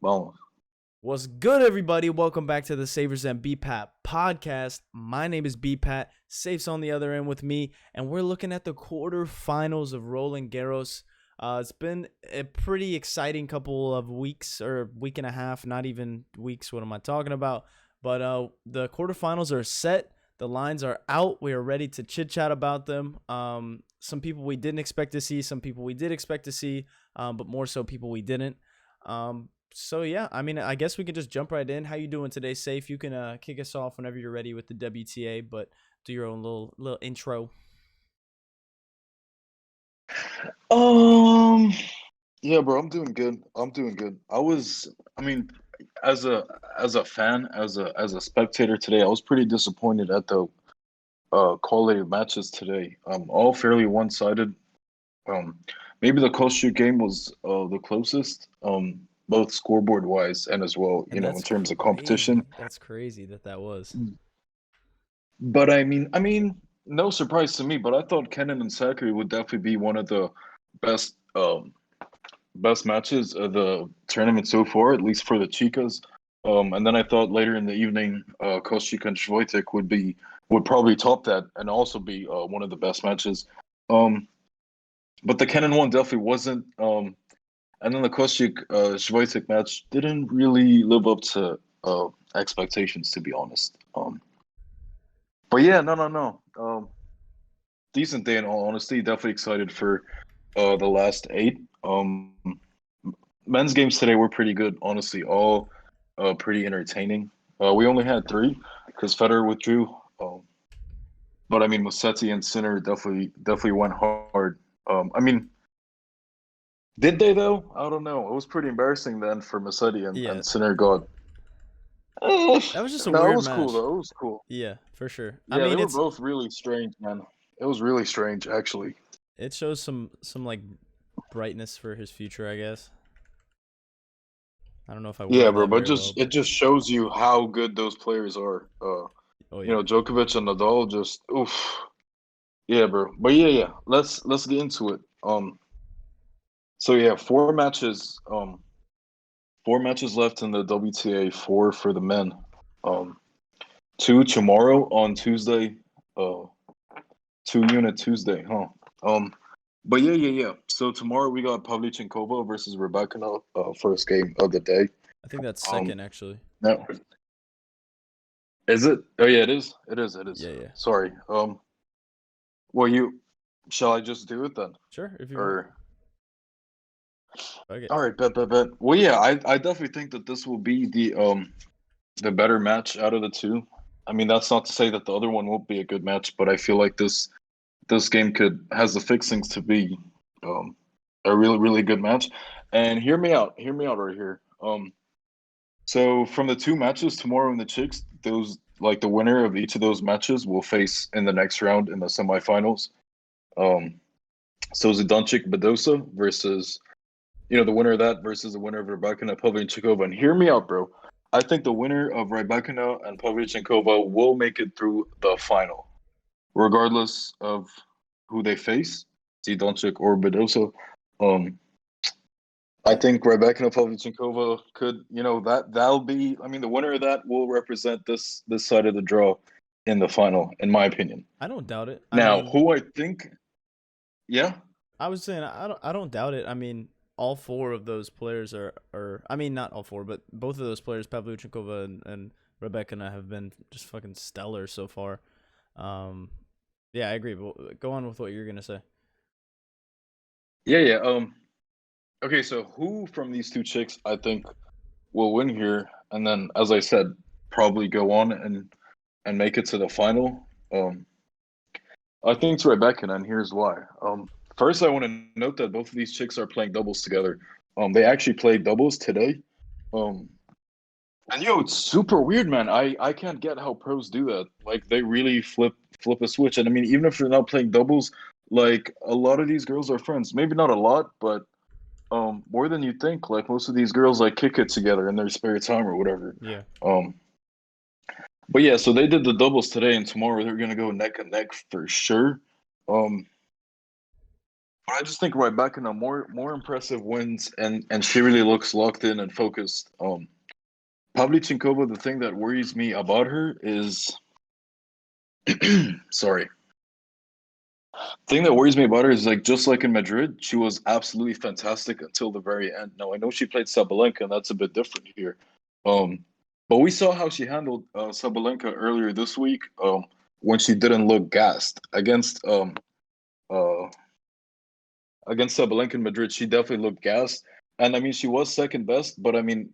Well, What's good, everybody? Welcome back to the Saiffers BPat podcast. My name is BPat. Safe's on the other end with me, and we're looking at the quarterfinals of Roland-Garros. It's been a pretty exciting couple of weeks, or week and a half, not even weeks. What am I talking about? But the quarterfinals are set. The lines are out. We are ready to chit chat about them. Some people we didn't expect to see, some people we did expect to see, but more so people we didn't. So yeah, I mean, I guess we could just jump right in. How you doing today, Safe? You can kick us off whenever you're ready with the WTA, but do your own little intro. um, yeah, bro, I'm doing good. I'm doing good. I mean, as a fan, as a spectator today, I was pretty disappointed at the quality of matches today. All fairly one-sided. Um, Maybe the Costa game was the closest. Both scoreboard wise and as well, And in that's terms of crazy. competition. That's crazy that was. But no surprise to me. But I thought Kenin and Sakari would definitely be one of the best best matches of the tournament so far, at least for the Chicas. And then I thought later in the evening, Kostyuk and Švojtek would probably top that and also be one of the best matches. Um, but the Kenin one definitely wasn't. And then the Kostyuk Švojtek match didn't really live up to expectations, to be honest. But yeah, no. Decent day in all honesty. Definitely excited for the last eight. Men's games today were pretty good, honestly. All pretty entertaining. We only had three because Federer withdrew. But I mean, Musetti and Sinner definitely went hard. I mean, did they though? I don't know. It was pretty embarrassing then for Musetti Yeah, and Sinner got. Eh, that was just a no, it weird was cool match. though. It was cool. Yeah, for sure. I Yeah, they mean, were both really strange, man. It was really strange, actually. it shows some like brightness for his future, I guess. I don't know if I Yeah, worded bro, that but very just well, it but just shows you how good those players are. oh yeah. Djokovic and Nadal just oof. Yeah, bro. But yeah. Let's get into it. So yeah, four matches left in the WTA, four for the men. Um, two tomorrow on Tuesday. Uh, two unit Tuesday, huh? But yeah. So tomorrow we got Pavlyuchenkova versus Rebecca, first game of the day. I think that's Um, second actually. now is it? Oh yeah, it is. It is. Yeah, yeah. Sorry. Well, shall I just do it then? Sure, if you want. Or Okay. all right, bet. Well, yeah, I definitely think that this will be the better match out of the two. I mean, that's not to say that the other one won't be a good match, but I feel like this game could has the fixings to be um a really good match. And hear me out right here. So from the two matches tomorrow in the Chicks, those like the winner of each of those matches will face in the next round in the semifinals. Um, so Zidansek Badosa versus the winner of that versus the winner of Rybakina Pavlyuchenkova. And hear me out, bro. I think the winner of Rybakina and Pavlyuchenkova will make it through the final, regardless of who they face, Zidansek or Badosa. Um, I think Rebecca Pavlyuchenkova could, that'll be. I mean, the winner of that will represent this side of the draw in the final, in my opinion. I don't doubt it. I Now, mean, who I think, yeah, I was saying I don't doubt it. I mean, all four of those players are I mean not all four, but both of those players, Pavlyuchenkova and Rebecca, and I have been just fucking stellar so far. Um, yeah, I agree. But go on with what you're gonna say. yeah. Okay, so who from these two chicks I think will win here, and then, as I said, probably go on and make it to the final. I think it's Rebecca, and here's why. First, I want to note that both of these chicks are playing doubles together. They actually played doubles today. Um, and it's super weird, man. I can't get how pros do that. Like they really flip a switch. And I mean, even if they're not playing doubles, like a lot of these girls are friends. Maybe not a lot, but more than you think. Like most of these girls like kick it together in their spare time or whatever. Yeah. Um, but yeah, so they did the doubles today, and tomorrow they're gonna go neck and neck for sure. Um, But I just think right back in a more impressive wins, and she really looks locked in and focused. Pavlyuchenkova, the thing that worries me about her is, sorry, thing that worries me about her is like just like in Madrid, she was absolutely fantastic until the very end. Now I know she played Sabalenka, and that's a bit different here. Um, but we saw how she handled Sabalenka earlier this week. When she didn't look gassed uh against Sabalenka in Madrid, she definitely looked gassed. And I mean, she was second best, but I mean,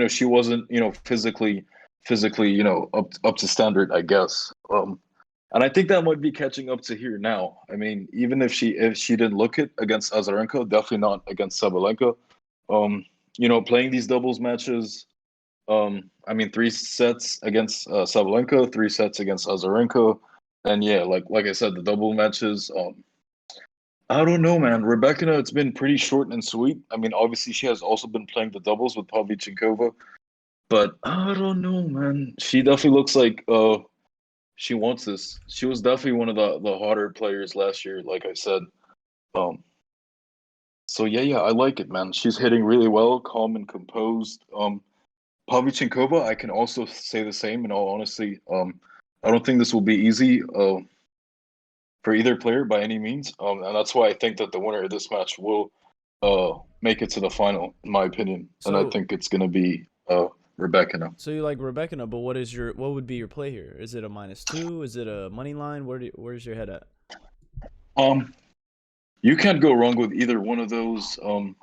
she wasn't, physically, up to standard, I guess. And I think that might be catching up to here now. I mean, even if she didn't look it against Azarenka, definitely not against Sabalenka. Playing these doubles matches. I mean, 3 sets against Sabalenka, 3 sets against Azarenka, and yeah, like I said, the double matches. I don't know, man. Rebecca, it's been pretty short and sweet. I mean, obviously, she has also been playing the doubles with Pavlyuchenkova, but I don't know, man. She definitely looks like she wants this. She was definitely one of the hotter players last year, like I said. Um, so yeah, I like it, man. She's hitting really well, calm and composed. Pavlyuchenkova, I can also say the same. In all honesty, I don't think this will be easy. For either player by any means. And that's why I think that the winner of this match will make it to the final, in my opinion. And I So think it's gonna be Rebecca now. so you like Rebecca, but what would be your play here? Is it a -2? Is it a money line? Where's your head at? Um, you can't go wrong with either one of those. -2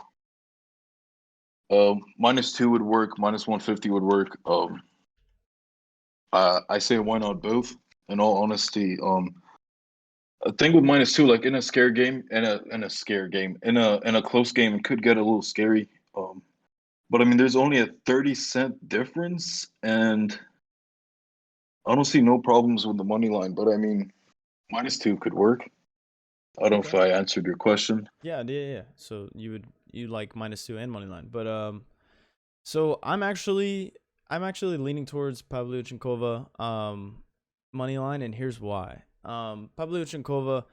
would work, -150 would work. I say why not both? In all honesty, a thing with -2, like in a scare game, in a close game, it could get a little scary. But I mean, there's only a 30-cent difference, and I don't see no problems with the money line. But I mean, -2 could work. I don't know if Okay. I answered your question. Yeah. So you like -2 and money line, but so I'm actually leaning towards Pavlyuchenkova money line, and here's why. Pavlyuchenkova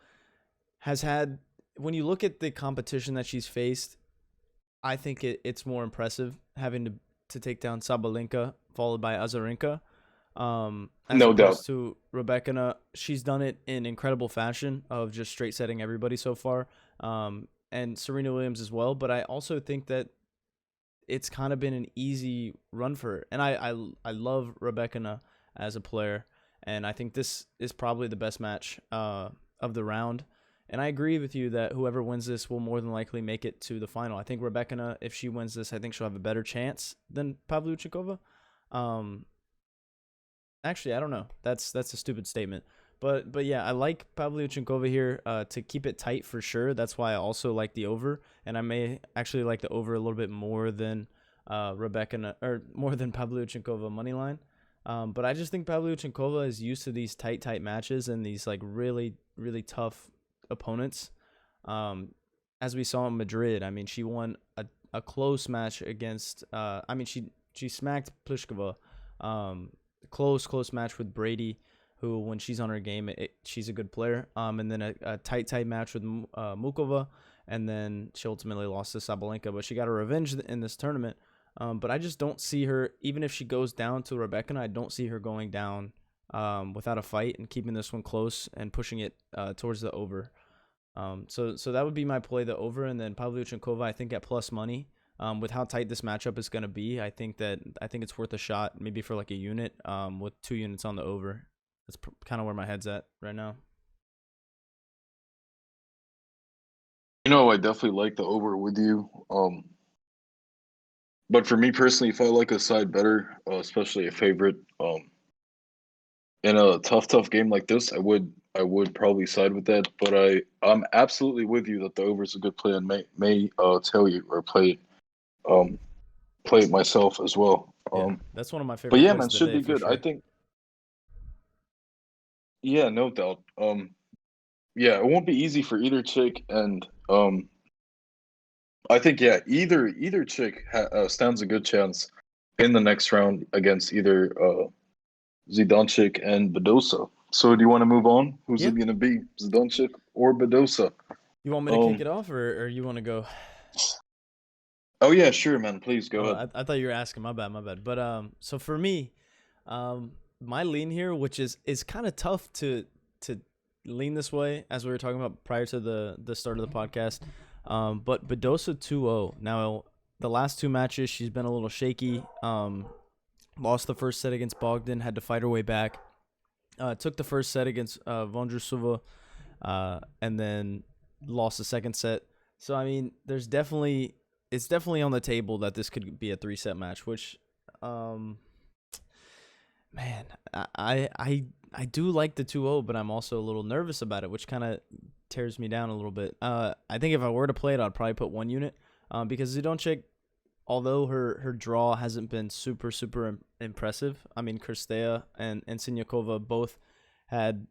has had, when you look at the competition that she's faced, I think it's more impressive having to take down Sabalenka followed by Azarenka, as No doubt. opposed to Rebecca. She's done it in incredible fashion of just straight setting everybody so far, and Serena Williams as well. But I also think that it's kind of been an easy run for her, and I love Rebecca as a player, and I think this is probably the best match of the round. And I agree with you that whoever wins this will more than likely make it to the final. I think Rebecca, if she wins this, I think she'll have a better chance than Pavlyuchenkova. Um, Actually, I don't know. That's a stupid statement. But yeah, I like Pavlyuchenkova here to keep it tight for sure. That's why I also like the over, and I may actually like the over a little bit more than Rebecca, or more than Pavlyuchenkova money line. But I just think Pavlyuchenkova is used to these tight matches and these like really really tough opponents. Um, as we saw in Madrid, I mean, she won a close match against. I mean, she smacked Pliskova. Um, close match with Brady, who when she's on her game, she's a good player. And then a tight match with Mukova, and then she ultimately lost to Sabalenka, but she got her revenge in this tournament. But I just don't see her, even if she goes down to Rebecca, I don't see her going down without a fight and keeping this one close and pushing it towards the over. So that would be my play, the over, and then Pavlyuchenkova, I think at plus money. With how tight this matchup is going to be, I think it's worth a shot, maybe for like a unit, with 2 units on the over. That's kind of where my head's at right now. I definitely like the over with you. But for me personally, if I like a side better, especially a favorite, in a tough game like this, I would probably side with that. But I'm absolutely with you that the over is a good play, and may tell you or um play it myself as well. Yeah, that's one of my But favorite yeah, plays man, of the should day be for good. I sure. think, yeah, no doubt. Yeah, it won't be easy for either chick, and I think yeah, either chick stands a good chance in the next round against either Zidansek and Badosa. So do you want to move on? Who's Yeah, it going to be, Zidansek or Badosa? You want me to kick it off, or you want to go? Oh yeah, sure, man. Please go Oh, ahead. I thought you were asking. My bad, my bad. But so for me, my lean here, which is kind of tough to lean this way, as we were talking about prior to the start of the podcast. But Badosa 2-0. Now, the last two matches, she's been a little shaky. Lost the first set against Bogdan, had to fight her way back. Took the first set against Vondrousova, and then lost the second set. So I mean, it's definitely on the table that this could be a 3-set match, which, man, I do like the 2-0, but I'm also a little nervous about it, which kind of tears me down a little bit. I think if I were to play it, I'd probably put one unit, because Zidoncek, although her draw hasn't been super impressive. I mean, Kirstea and Siniakova both had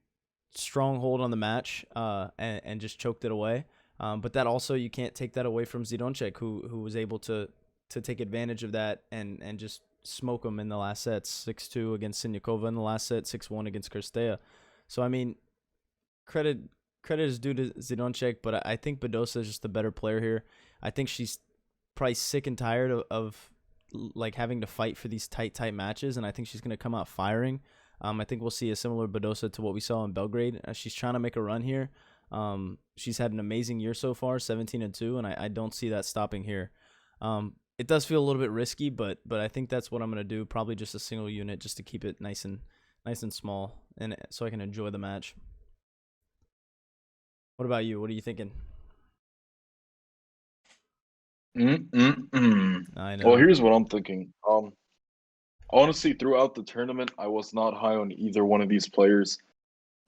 strong hold on the match, and just choked it away. But that also, you can't take that away from Zidoncek, who was able to take advantage of that and just smoke him in the last set, 6-2 against Siniakova in the last set, 6-1 against Kirstea. So I mean, credit is due to Zidoncek, but I think Badosa is just the better player here. I think she's probably sick and tired of like having to fight for these tight matches, and I think she's going to come out firing. I think we'll see a similar Badosa to what we saw in Belgrade. She's trying to make a run here. She's had an amazing year so far, 17-2, and I don't see that stopping here. It does feel a little bit risky, but I think that's what I'm going to do. Probably just a single unit, just to keep it nice and small, and so I can enjoy the match. What about you? What are you thinking? I Well, know. here's what I'm thinking. Honestly, throughout the tournament, I was not high on either one of these players.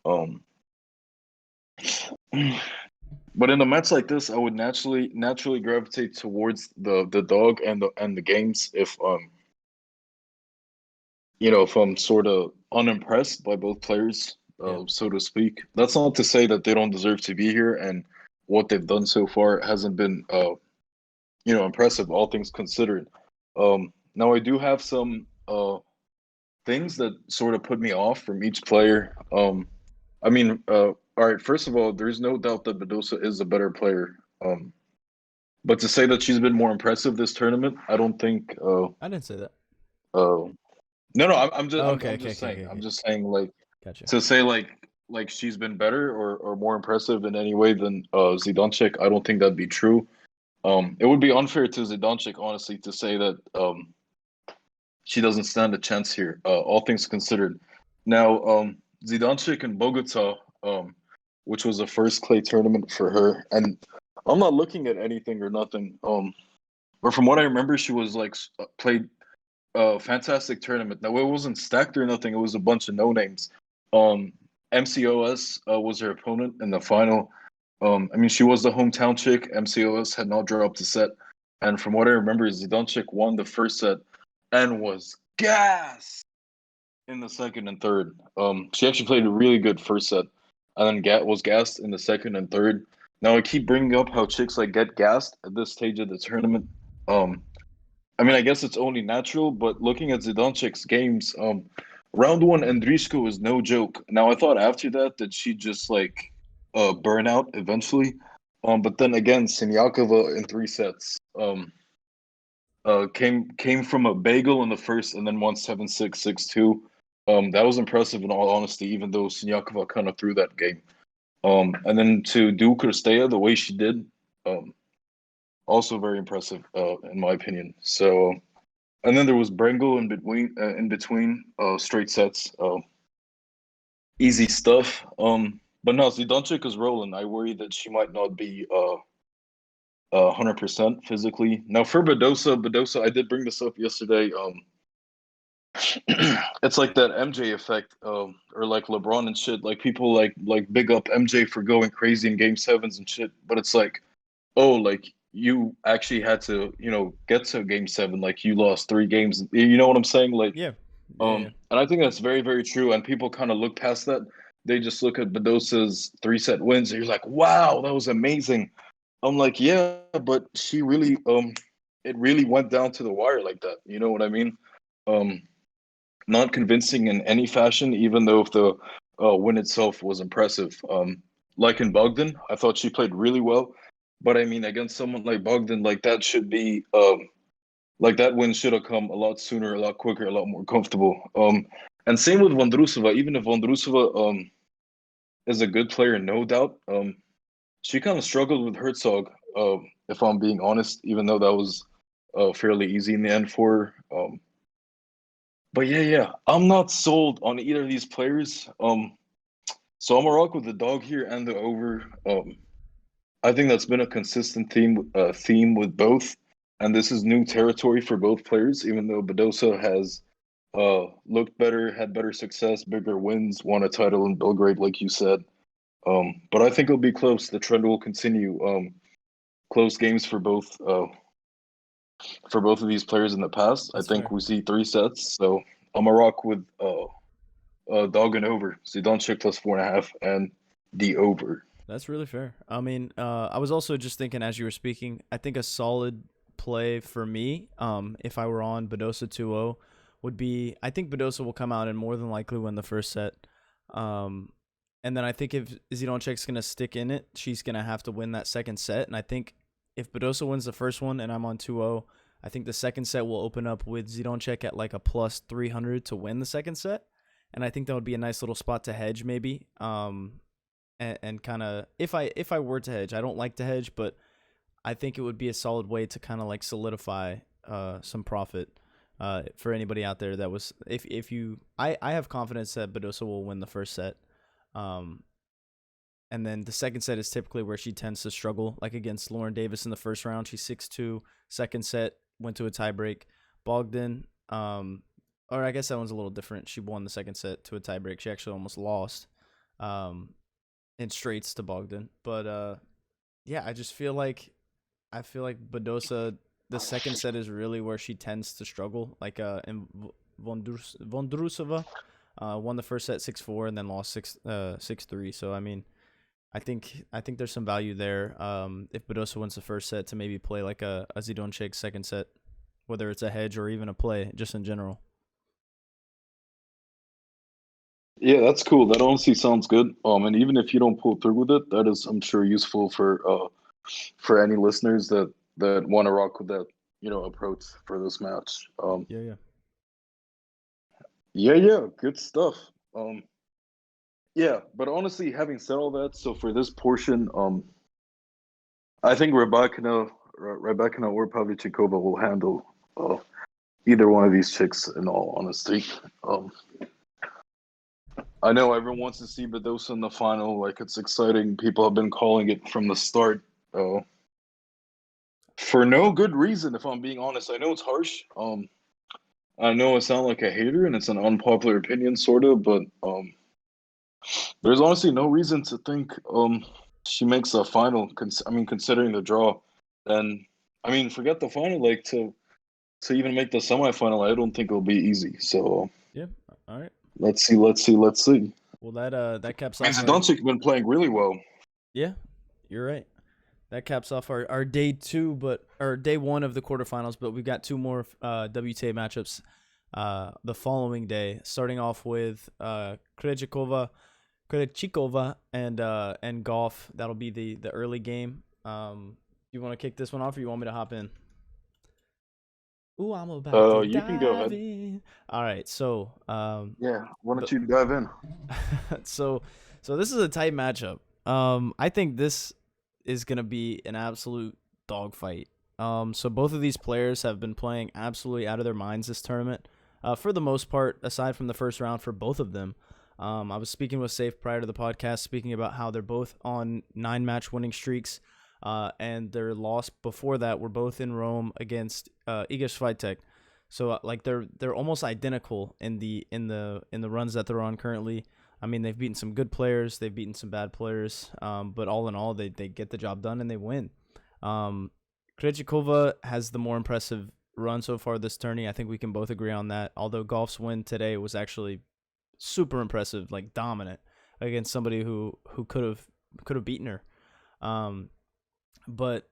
Um, but in a match like this, I would naturally gravitate towards the dog and the games if I'm sort of unimpressed by both players, Yeah. so to speak. That's not to say that they don't deserve to be here, and what they've done so far hasn't been impressive, all things considered. Now I do have some things that sort of put me off from each player. I mean, all right, first of all, there's no doubt that Badosa is a better player. But to say that she's been more impressive this tournament, I don't think. I didn't say that. No, no, I'm just, Oh, I'm, okay, I'm okay, just okay, saying. okay, I'm okay. just saying, like, Gotcha. to say like she's been better or more impressive in any way than Zidancek. I don't think that'd be true. It would be unfair to Zidancek, honestly, to say that she doesn't stand a chance here. All things considered. Now, Zidancek in Bogota, which was the first clay tournament for her, and I'm not looking at anything or nothing. But from what I remember, she was like played a fantastic tournament. Now it wasn't stacked or nothing. It was a bunch of no names. Um, MCOS was her opponent in the final. I mean, she was the hometown chick. MCOS had not dropped a set, and from what I remember, Zidancek won the first set and was gas in the second and third. She actually played a really good first set, and then was gassed in the second and third. Now I keep bringing up how chicks like get gassed at this stage of the tournament. Um, I mean, I guess it's only natural, but looking at Zidancek's games, round one Andriško was no joke. Now I thought after that she'd just like burn out eventually. But then again, Siniakova in 3 sets. Came from a bagel in the first and then won 7-6, 6-2. That was impressive in all honesty, even though Siniakova kind of threw that game. And then to do Kirstea the way she did, also very impressive, in my opinion. So, and then there was Brangle in between straight sets, easy stuff. But no, Zidancek is rolling. I worry that she might not be 100% physically. Now for Badosa, I did bring this up yesterday. It's like that MJ effect, or like LeBron and shit. Like people like big up MJ for going crazy in game sevens and shit. But it's like, oh, like you actually had to, get to game seven. Like you lost 3 games. You know what I'm saying? Like, Yeah. Yeah. and I think that's very, very true. And people kind of look past that. They just look at Badosa's 3-set wins. And you're like, wow, that was amazing. I'm like, yeah, but she really, it really went down to the wire like that. You know what I mean? Um, Not convincing in any fashion, even though if the win itself was impressive. like in Bogdan. I thought she played really well, but I mean against someone like Bogdan, like that should be like that win should have come a lot sooner, a lot quicker, a lot more comfortable. And same with Vondrusova. Even if Vondrusova is a good player, no doubt. She kind of struggled with Herzog, if I'm being honest, even though that was fairly easy in the end for her. But yeah, I'm not sold on either of these players. So I'm gonna rock with the dog here and the over. I think that's been a consistent theme with both, and this is new territory for both players. Even though Badosa has looked better, had better success, bigger wins, won a title in Belgrade, like you said. But I think it'll be close. The trend will continue. Close games for both of these players in the past. I That's think fair. we see 3 sets. So I'm a rock with dog and over. Zidansek plus 4.5 and the over. That's really fair. I mean, I was also just thinking as you were speaking, I think a solid play for me, if I were on Badosa 2-0, would be I think Badosa will come out and more than likely win the first set. And then I think if Zidancek's going to stick in it, she's going to have to win that second set. And I think if Badosa wins the first one and I'm on 2-0, I think the second set will open up with Zidancek at like a plus 300 to win the second set. And I think that would be a nice little spot to hedge maybe. And kind of if I were to hedge, I don't like to hedge, but I think it would be a solid way to kind of like solidify some profit for anybody out there that was if you I have confidence that Badosa will win the first set. And then the second set is typically where she tends to struggle, like against Lauren Davis in the first round. She's 6-2. Second set went to a tiebreak. Bogdan, or I guess that one's a little different. She won the second set to a tiebreak. She actually almost lost in straights to Bogdan. But yeah, I feel like Badosa, the second set is really where she tends to struggle. Like in Vondrusova won the first set 6-4 and then lost 6-3. So I mean, I think there's some value there. If Badosa wins the first set to maybe play like a Zidancek second set, whether it's a hedge or even a play, just in general. Yeah, that's cool. That honestly sounds good. And even if you don't pull through with it, that is, I'm sure, useful for any listeners that want to rock with that, approach for this match. Yeah. Yeah, good stuff. Yeah, but honestly, having said all that, so for this portion, I think Rebecca or Pavlyuchenkova will handle either one of these chicks. In all honesty, I know everyone wants to see Badosa in the final. Like, it's exciting. People have been calling it from the start. For no good reason, if I'm being honest. I know it's harsh. I know I sound like a hater, and it's an unpopular opinion, sort of, but there's honestly no reason to think she makes a final. Considering the draw, and forget the final. Like to even make the semifinal, I don't think it'll be easy. So Yeah. All right. let's see. Well, that caps I mean, off our Zidancek been playing really well. yeah. You're right. That caps off our day two, or day one of the quarterfinals. But we've got two more WTA matchups the following day, starting off with Krejcikova and Golf. That'll be the early game. You want to kick this one off, or you want me to hop in? Ooh, I'm about to You can go dive ahead. in. All right, so Yeah, why don't you dive in? so this is a tight matchup. I think this is gonna be an absolute dogfight. So both of these players have been playing absolutely out of their minds this tournament. For the most part, aside from the first round for both of them. I was speaking with Saif prior to the podcast, speaking about how they're both on 9-match winning streaks, and their loss before that were both in Rome against Iga Swiatek. So like they're almost identical in the runs that they're on currently. I mean, they've beaten some good players, they've beaten some bad players, but all in all, they get the job done and they win. Krejcikova has the more impressive run so far this tourney. I think we can both agree on that. Although Golf's win today was actually super impressive, like dominant against somebody who could have beaten her. But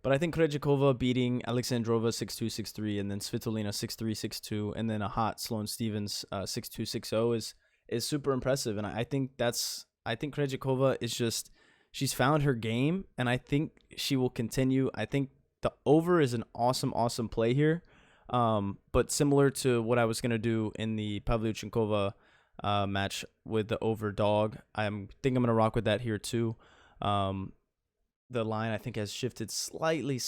I think Krejcikova beating Alexandrova 6-2, 6-3, and then Svitolina 6-3, 6-2, and then a hot Sloane Stephens 6-2, 6-0 is super impressive. And I think Krejcikova is just she's found her game, and I think she will continue. I think the over is an awesome play here. But similar to what I was gonna do in the Pavlyuchenkova match with the over dog, think I'm gonna rock with that here too. The line I think has shifted slightly,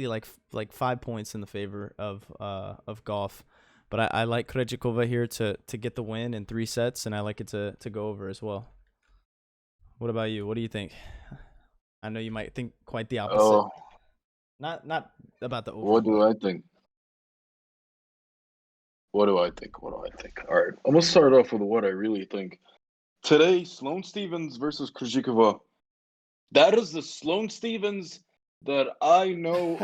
like 5 points in the favor of Goff. But I like Krejcikova here to get the win in 3 sets, and I like it to go over as well. What about you? What do you think? I know you might think quite the opposite. Not about the over. What do I think? What do I think? All right, I'm gonna start off with what I really think. Today, Sloane Stephens versus Krejcikova. That is the Sloane Stephens that I know.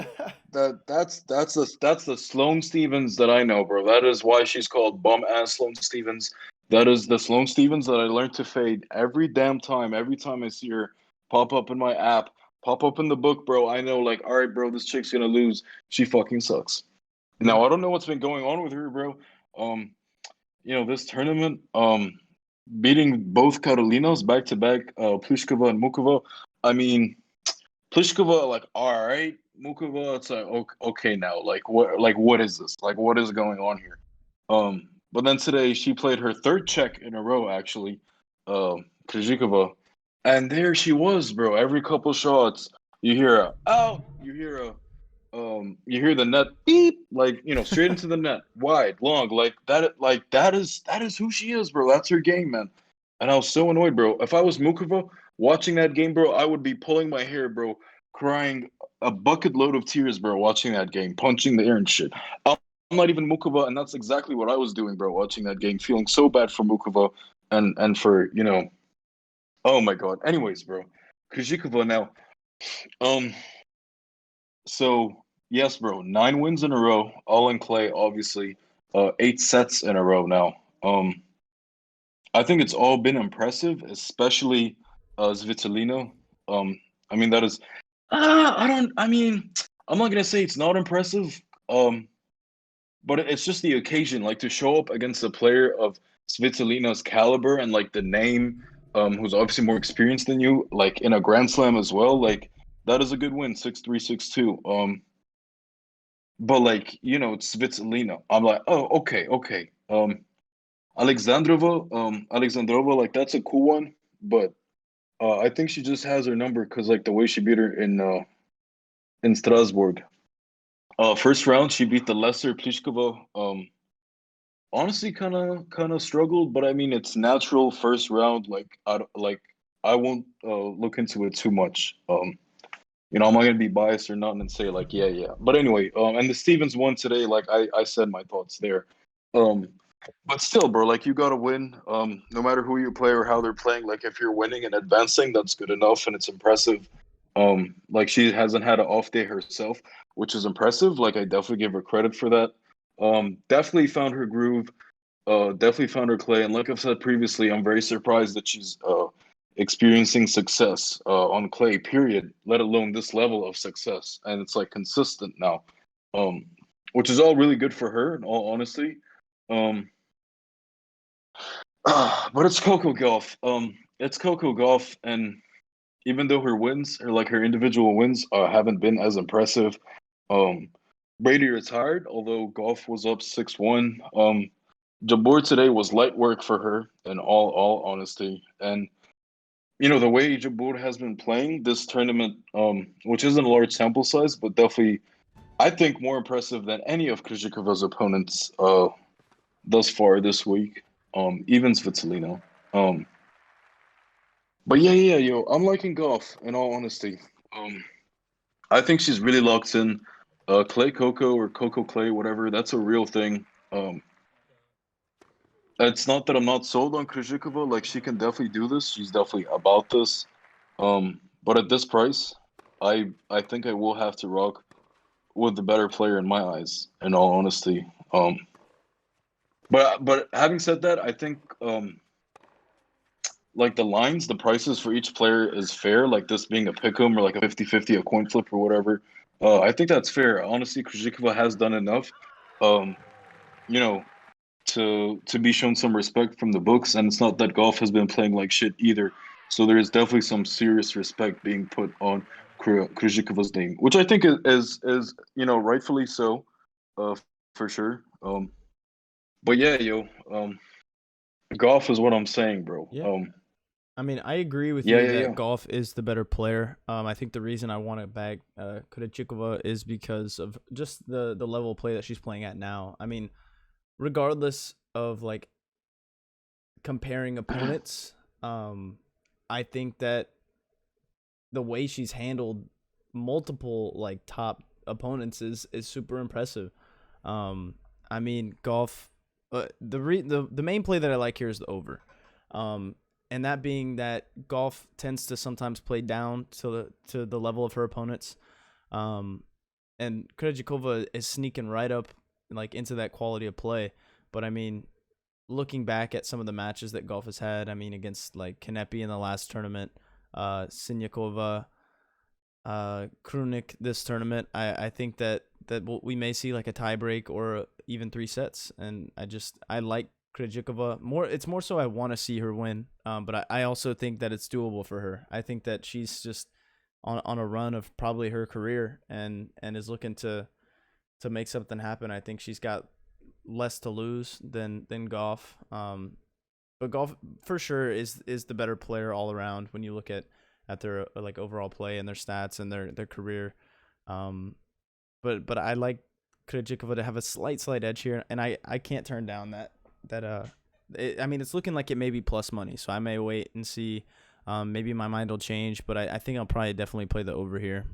That's the Sloane Stephens that I know, bro. That is why she's called bum ass Sloane Stephens. That is the Sloane Stephens that I learned to fade every damn time. Every time I see her pop up in my app, pop up in the book, bro, I know, like, all right, bro, this chick's gonna lose. She fucking sucks. Now I don't know what's been going on with her, bro. This tournament, beating both Carolinas back to back, Pliskova and Mukova. I mean, Pliskova, like, all right, Mukova, it's like, okay, now, what is this? Like, what is going on here? But then today she played her 3rd check in a row, actually, Krejcikova, and there she was, bro. Every couple shots, you hear a out, you hear the net beep, like, straight into the net, wide, long, like that. Like that is who she is, bro. That's her game, man. And I was so annoyed, bro. If I was Mukova watching that game, bro, I would be pulling my hair, bro, crying a bucket load of tears, bro, watching that game, punching the air and shit. I'm not even Mukova, and that's exactly what I was doing, bro, watching that game, feeling so bad for Mukova and for, oh my god. Anyways, bro, Krejcikova now. So yes, bro, 9 wins in a row, all in clay, obviously. 8 sets in a row now. I think it's all been impressive, especially Svitolina. I mean, that is. I don't. I mean, I'm not gonna say it's not impressive. But it's just the occasion, like, to show up against a player of Svitolina's caliber and, like, the name, who's obviously more experienced than you, like, in a Grand Slam as well. Like, that is a good win, 6-3, 6-2. But, like, it's Svitolina. I'm like, oh, okay. Alexandrova, like, that's a cool one, but I think she just has her number because, like, the way she beat her in Strasbourg. First round she beat the lesser Pliskova. Honestly, kind of struggled, but I mean, it's natural first round. I won't look into it too much. I'm not gonna be biased or nothing and say, like, yeah. But anyway, and the Stevens won today. Like, I said my thoughts there. But still, bro, like, you gotta win. No matter who you play or how they're playing. Like, if you're winning and advancing, that's good enough and it's impressive. Like, she hasn't had an off day herself, which is impressive. Like, I definitely give her credit for that. Definitely found her groove. Definitely found her clay. And like I've said previously, I'm very surprised that she's experiencing success on clay, period, let alone this level of success. And it's, like, consistent now, which is all really good for her, in all honesty. But it's Coco Golf. It's Coco Golf, and even though her individual wins, haven't been as impressive. Brady retired, although Golf was up 6-1. Jabeur today was light work for her, in all honesty. And the way Jabeur has been playing this tournament, which isn't a large sample size, but definitely, I think, more impressive than any of Krejcikova's opponents thus far this week. Even Svitolina. But yeah, yo, I'm liking Golf, in all honesty. I think she's really locked in. Clay Coco or Coco Clay, whatever, that's a real thing. It's not that I'm not sold on Krejcikova. Like, she can definitely do this. She's definitely about this. But at this price, I think I will have to rock with the better player in my eyes, in all honesty. But having said that, I think like, the prices for each player is fair. Like, this being a pick'em or like a 50-50, a coin flip or whatever. I think that's fair. Honestly, Krejcikova has done enough, you know, to be shown some respect from the books. And it's not that Golf has been playing like shit either. So there is definitely some serious respect being put on Krejcikova's name, which I think is rightfully so, uh, for sure. But yeah, golf is what I'm saying, bro. Yeah. I mean, I agree with Yeah, you yeah, that yeah. Golf is the better player. I think the reason I want to back Krejcikova is because of just the level of play that she's playing at now. I mean, regardless of like comparing opponents, I think that the way she's handled multiple like top opponents is super impressive. Um, I mean, Golf. The main play that I like here is the over. Um, and that being that Golf tends to sometimes play down to the level of her opponents. Um, and Krejcikova is sneaking right up like into that quality of play. But I mean, looking back at some of the matches that Golf has had, I mean, against like Kanepi in the last tournament, Sinyakova, Krunik this tournament, I think that we may see like a tie break or even 3 sets, and I like Krejcikova more. It's more so I want to see her win, but I also think that it's doable for her. I think that she's just on a run of probably her career and is looking to make something happen. I think she's got less to lose than Golf. But Golf for sure is the better player all around when you look at their like overall play and their stats and their career. Um, but I like Krejcikova to have a slight edge here, and I can't turn down that. I mean, it's looking like it may be plus money, so I may wait and see. Maybe my mind will change, but I think I'll probably definitely play the over here.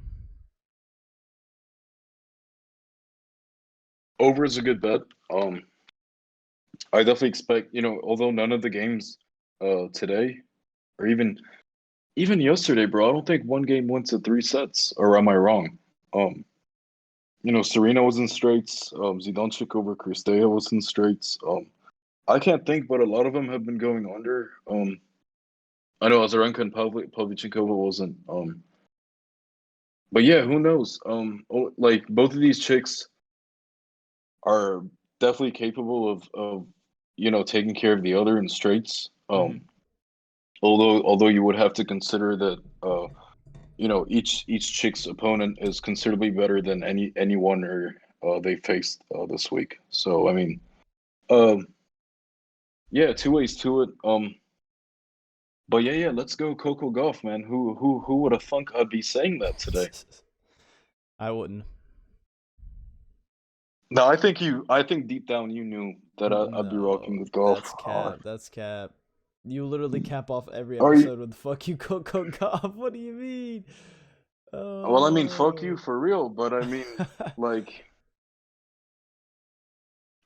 Over is a good bet. I definitely expect, although none of the games today or even yesterday, bro, I don't think one game went to 3 sets, or am I wrong? Um, Serena was in straights, Zidansek over Kristea was in straights. I can't think, but a lot of them have been going under. I know Azarenka and Pavlyuchenkova wasn't. But yeah, who knows? Like both of these chicks are definitely capable of taking care of the other in straights. Mm-hmm. Although you would have to consider that each chick's opponent is considerably better than anyone or they faced this week. So I mean, um, yeah, two ways to it. But yeah, let's go Coco Golf, man. Who would have thunk I'd be saying that today? I wouldn't. No, I think deep down you knew that I'd be rocking No, with golf. that's cap. That's cap. You literally cap off every Are you? episode with "fuck you, Coco Golf." What do you mean? Well, I mean, fuck you Oh. for real. But I mean, like,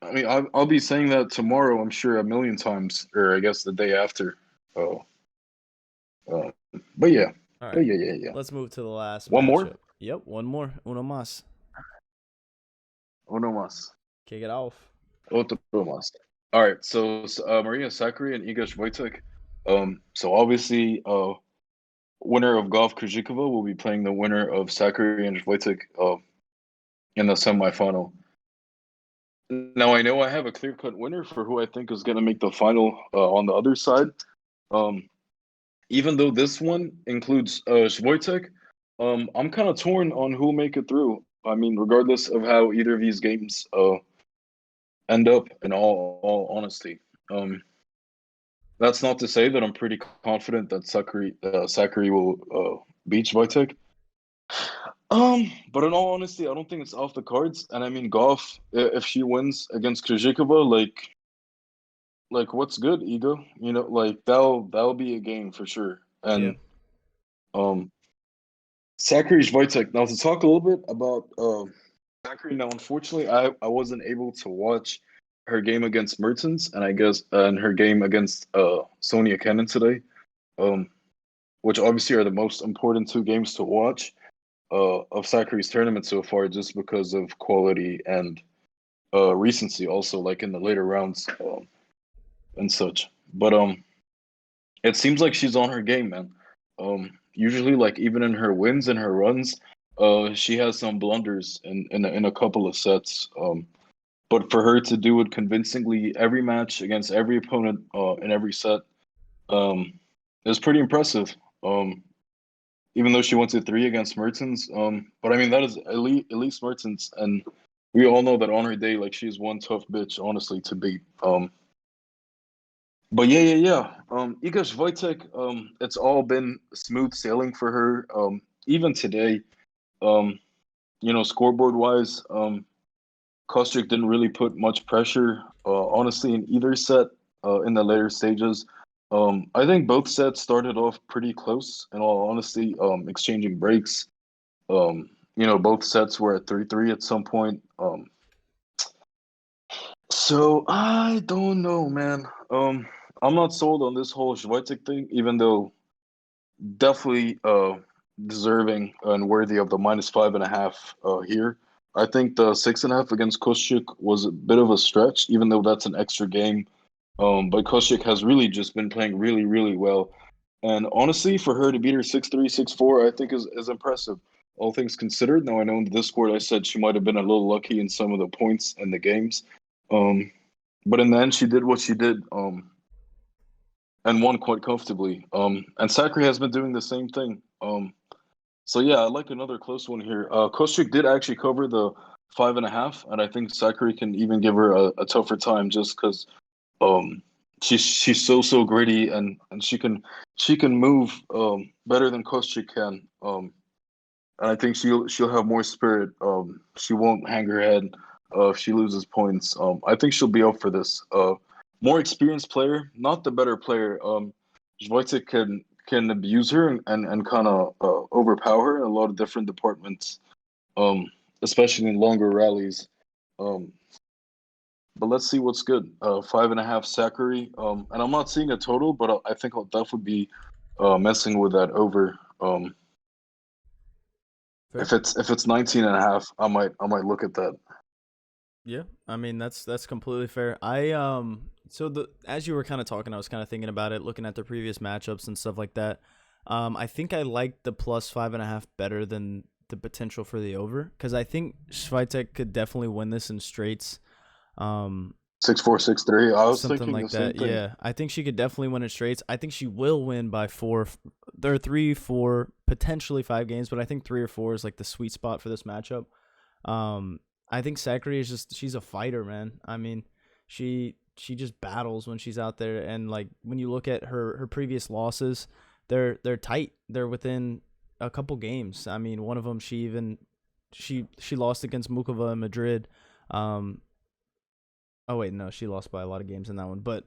I'll be saying that tomorrow. I'm sure a million times, or I guess the day after. Oh, uh, but yeah, All but right. yeah. Let's move to the last One more. matchup. Yep, one more. Uno más. Uno más. Kick it off. Otro más. All right. So Maria Sakkari and Iga Swiatek. So obviously, winner of Golf Krejcikova will be playing the winner of Sakkari and Swiatek in the semifinal. Now I know I have a clear-cut winner for who I think is going to make the final on the other side. Um, Even though this one includes Swiatek, I'm kind of torn on who'll make it through. I mean, regardless of how either of these games end up, in all honesty. That's not to say that I'm pretty confident that Sakkari will beat Swiatek. But in all honesty, I don't think it's off the cards. And I mean, Golf, if she wins against Krejcikova, like what's good, Ego? Like that'll be a game for sure. Yeah. And um, Zachary Wojtek. Now to talk a little bit about Zachary. Now, unfortunately, I wasn't able to watch her game against Mertens, and I guess and her game against Sonia Cannon today. Um, which obviously are the most important two games to watch of Zachary's tournament so far, just because of quality and recency. Also, like in the later rounds and such. But it seems like she's on her game, man. Usually, like even in her wins and her runs, she has some blunders in a couple of sets. But for her to do it convincingly every match against every opponent in every set, um, it was pretty impressive. Even though she went to three against Mertens. But I mean that is Elise Mertens, and we all know that on her day, like she's one tough bitch, honestly, to beat. But yeah. Iga Swiatek, it's all been smooth sailing for her. Even today, um, scoreboard wise, Kostyuk didn't really put much pressure, honestly, in either set in the later stages. I think both sets started off pretty close, in all honesty, exchanging breaks. Both sets were at 3-3 at some point. So I don't know, man. I'm not sold on this whole Schweitzig thing, even though definitely deserving and worthy of the -5.5 here. I think the 6.5 against Kostyuk was a bit of a stretch, even though that's an extra game. But Kostyuk has really just been playing really, really well. And honestly, for her to beat her 6-3, 6-4, I think is impressive. All things considered. Now I know in the Discord I said she might have been a little lucky in some of the points in the games. Um, but in the end, she did what she did. And won quite comfortably. And Sakri has been doing the same thing. So yeah, I like another close one here. Kostyuk did actually cover the 5.5, and I think Sakri can even give her a tougher time just because um, she's so gritty and she can move better than Kostyuk can. And I think she'll have more spirit. She won't hang her head if she loses points. I think she'll be up for this. More experienced player, not the better player. Wojciech can abuse her and kind of overpower her in a lot of different departments, especially in longer rallies. Um, but let's see what's good. 5.5 Sakari. And I'm not seeing a total, but I think I'll definitely be messing with that over. Fair. If it's 19.5, I might look at that. Yeah, I mean that's completely fair. So the as you were kind of talking, I was kind of thinking about it, looking at the previous matchups and stuff like that. I think I like the +5.5 better than the potential for the over because I think Swiatek could definitely win this in straights. Um, 6-4, 6-3. I was Something thinking the like same that. thing. Yeah, I think she could definitely win it straights. I think she will win by four. There are 3, 4, potentially 5 games, but I think 3 or 4 is like the sweet spot for this matchup. Um, I think Sakari is she's a fighter, man. I mean, she just battles when she's out there, and like when you look at her previous losses, they're tight. They're within a couple games. I mean, one of them she lost against Mukova in Madrid. Um, oh wait, no, she lost by a lot of games in that one, but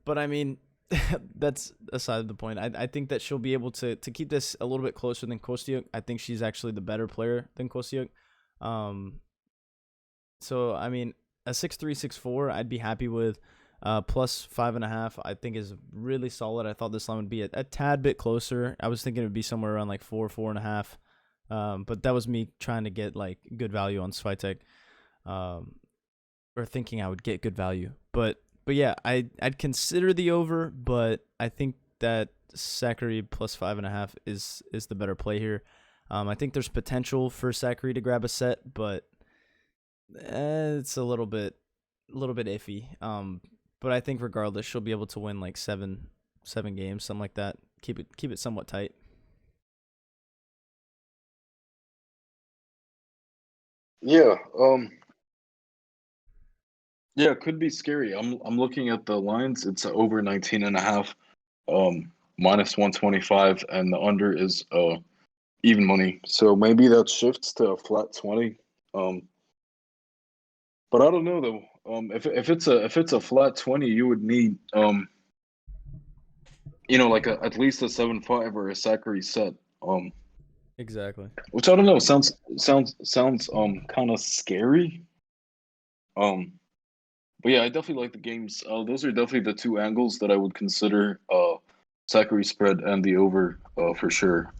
I mean, that's aside the point. I think that she'll be able to keep this a little bit closer than Kostyuk. I think she's actually the better player than Kostyuk. Um, so I mean, a 6-3, 6-4, I'd be happy with. +5.5, I think is really solid. I thought this line would be a tad bit closer. I was thinking it would be somewhere around like 4, 4.5. But that was me trying to get like good value on Swiatek. Or thinking I would get good value. But yeah, I'd consider the over, but I think that Sakari +5.5 is the better play here. I think there's potential for Sakari to grab a set, but it's a little bit iffy. But I think regardless, she'll be able to win like seven games, something like that. Keep it somewhat tight. Yeah. Yeah, it could be scary. I'm looking at the lines. It's over 19.5, -125, and the under is even money. So maybe that shifts to a flat 20. Um, but I don't know though. If it's a flat 20, you would need like at least a 7-5 or a Sakari set. Exactly. Which I don't know, sounds kind of scary. Um, but yeah, I definitely like the games. Those are definitely the two angles that I would consider Sakari spread and the over for sure.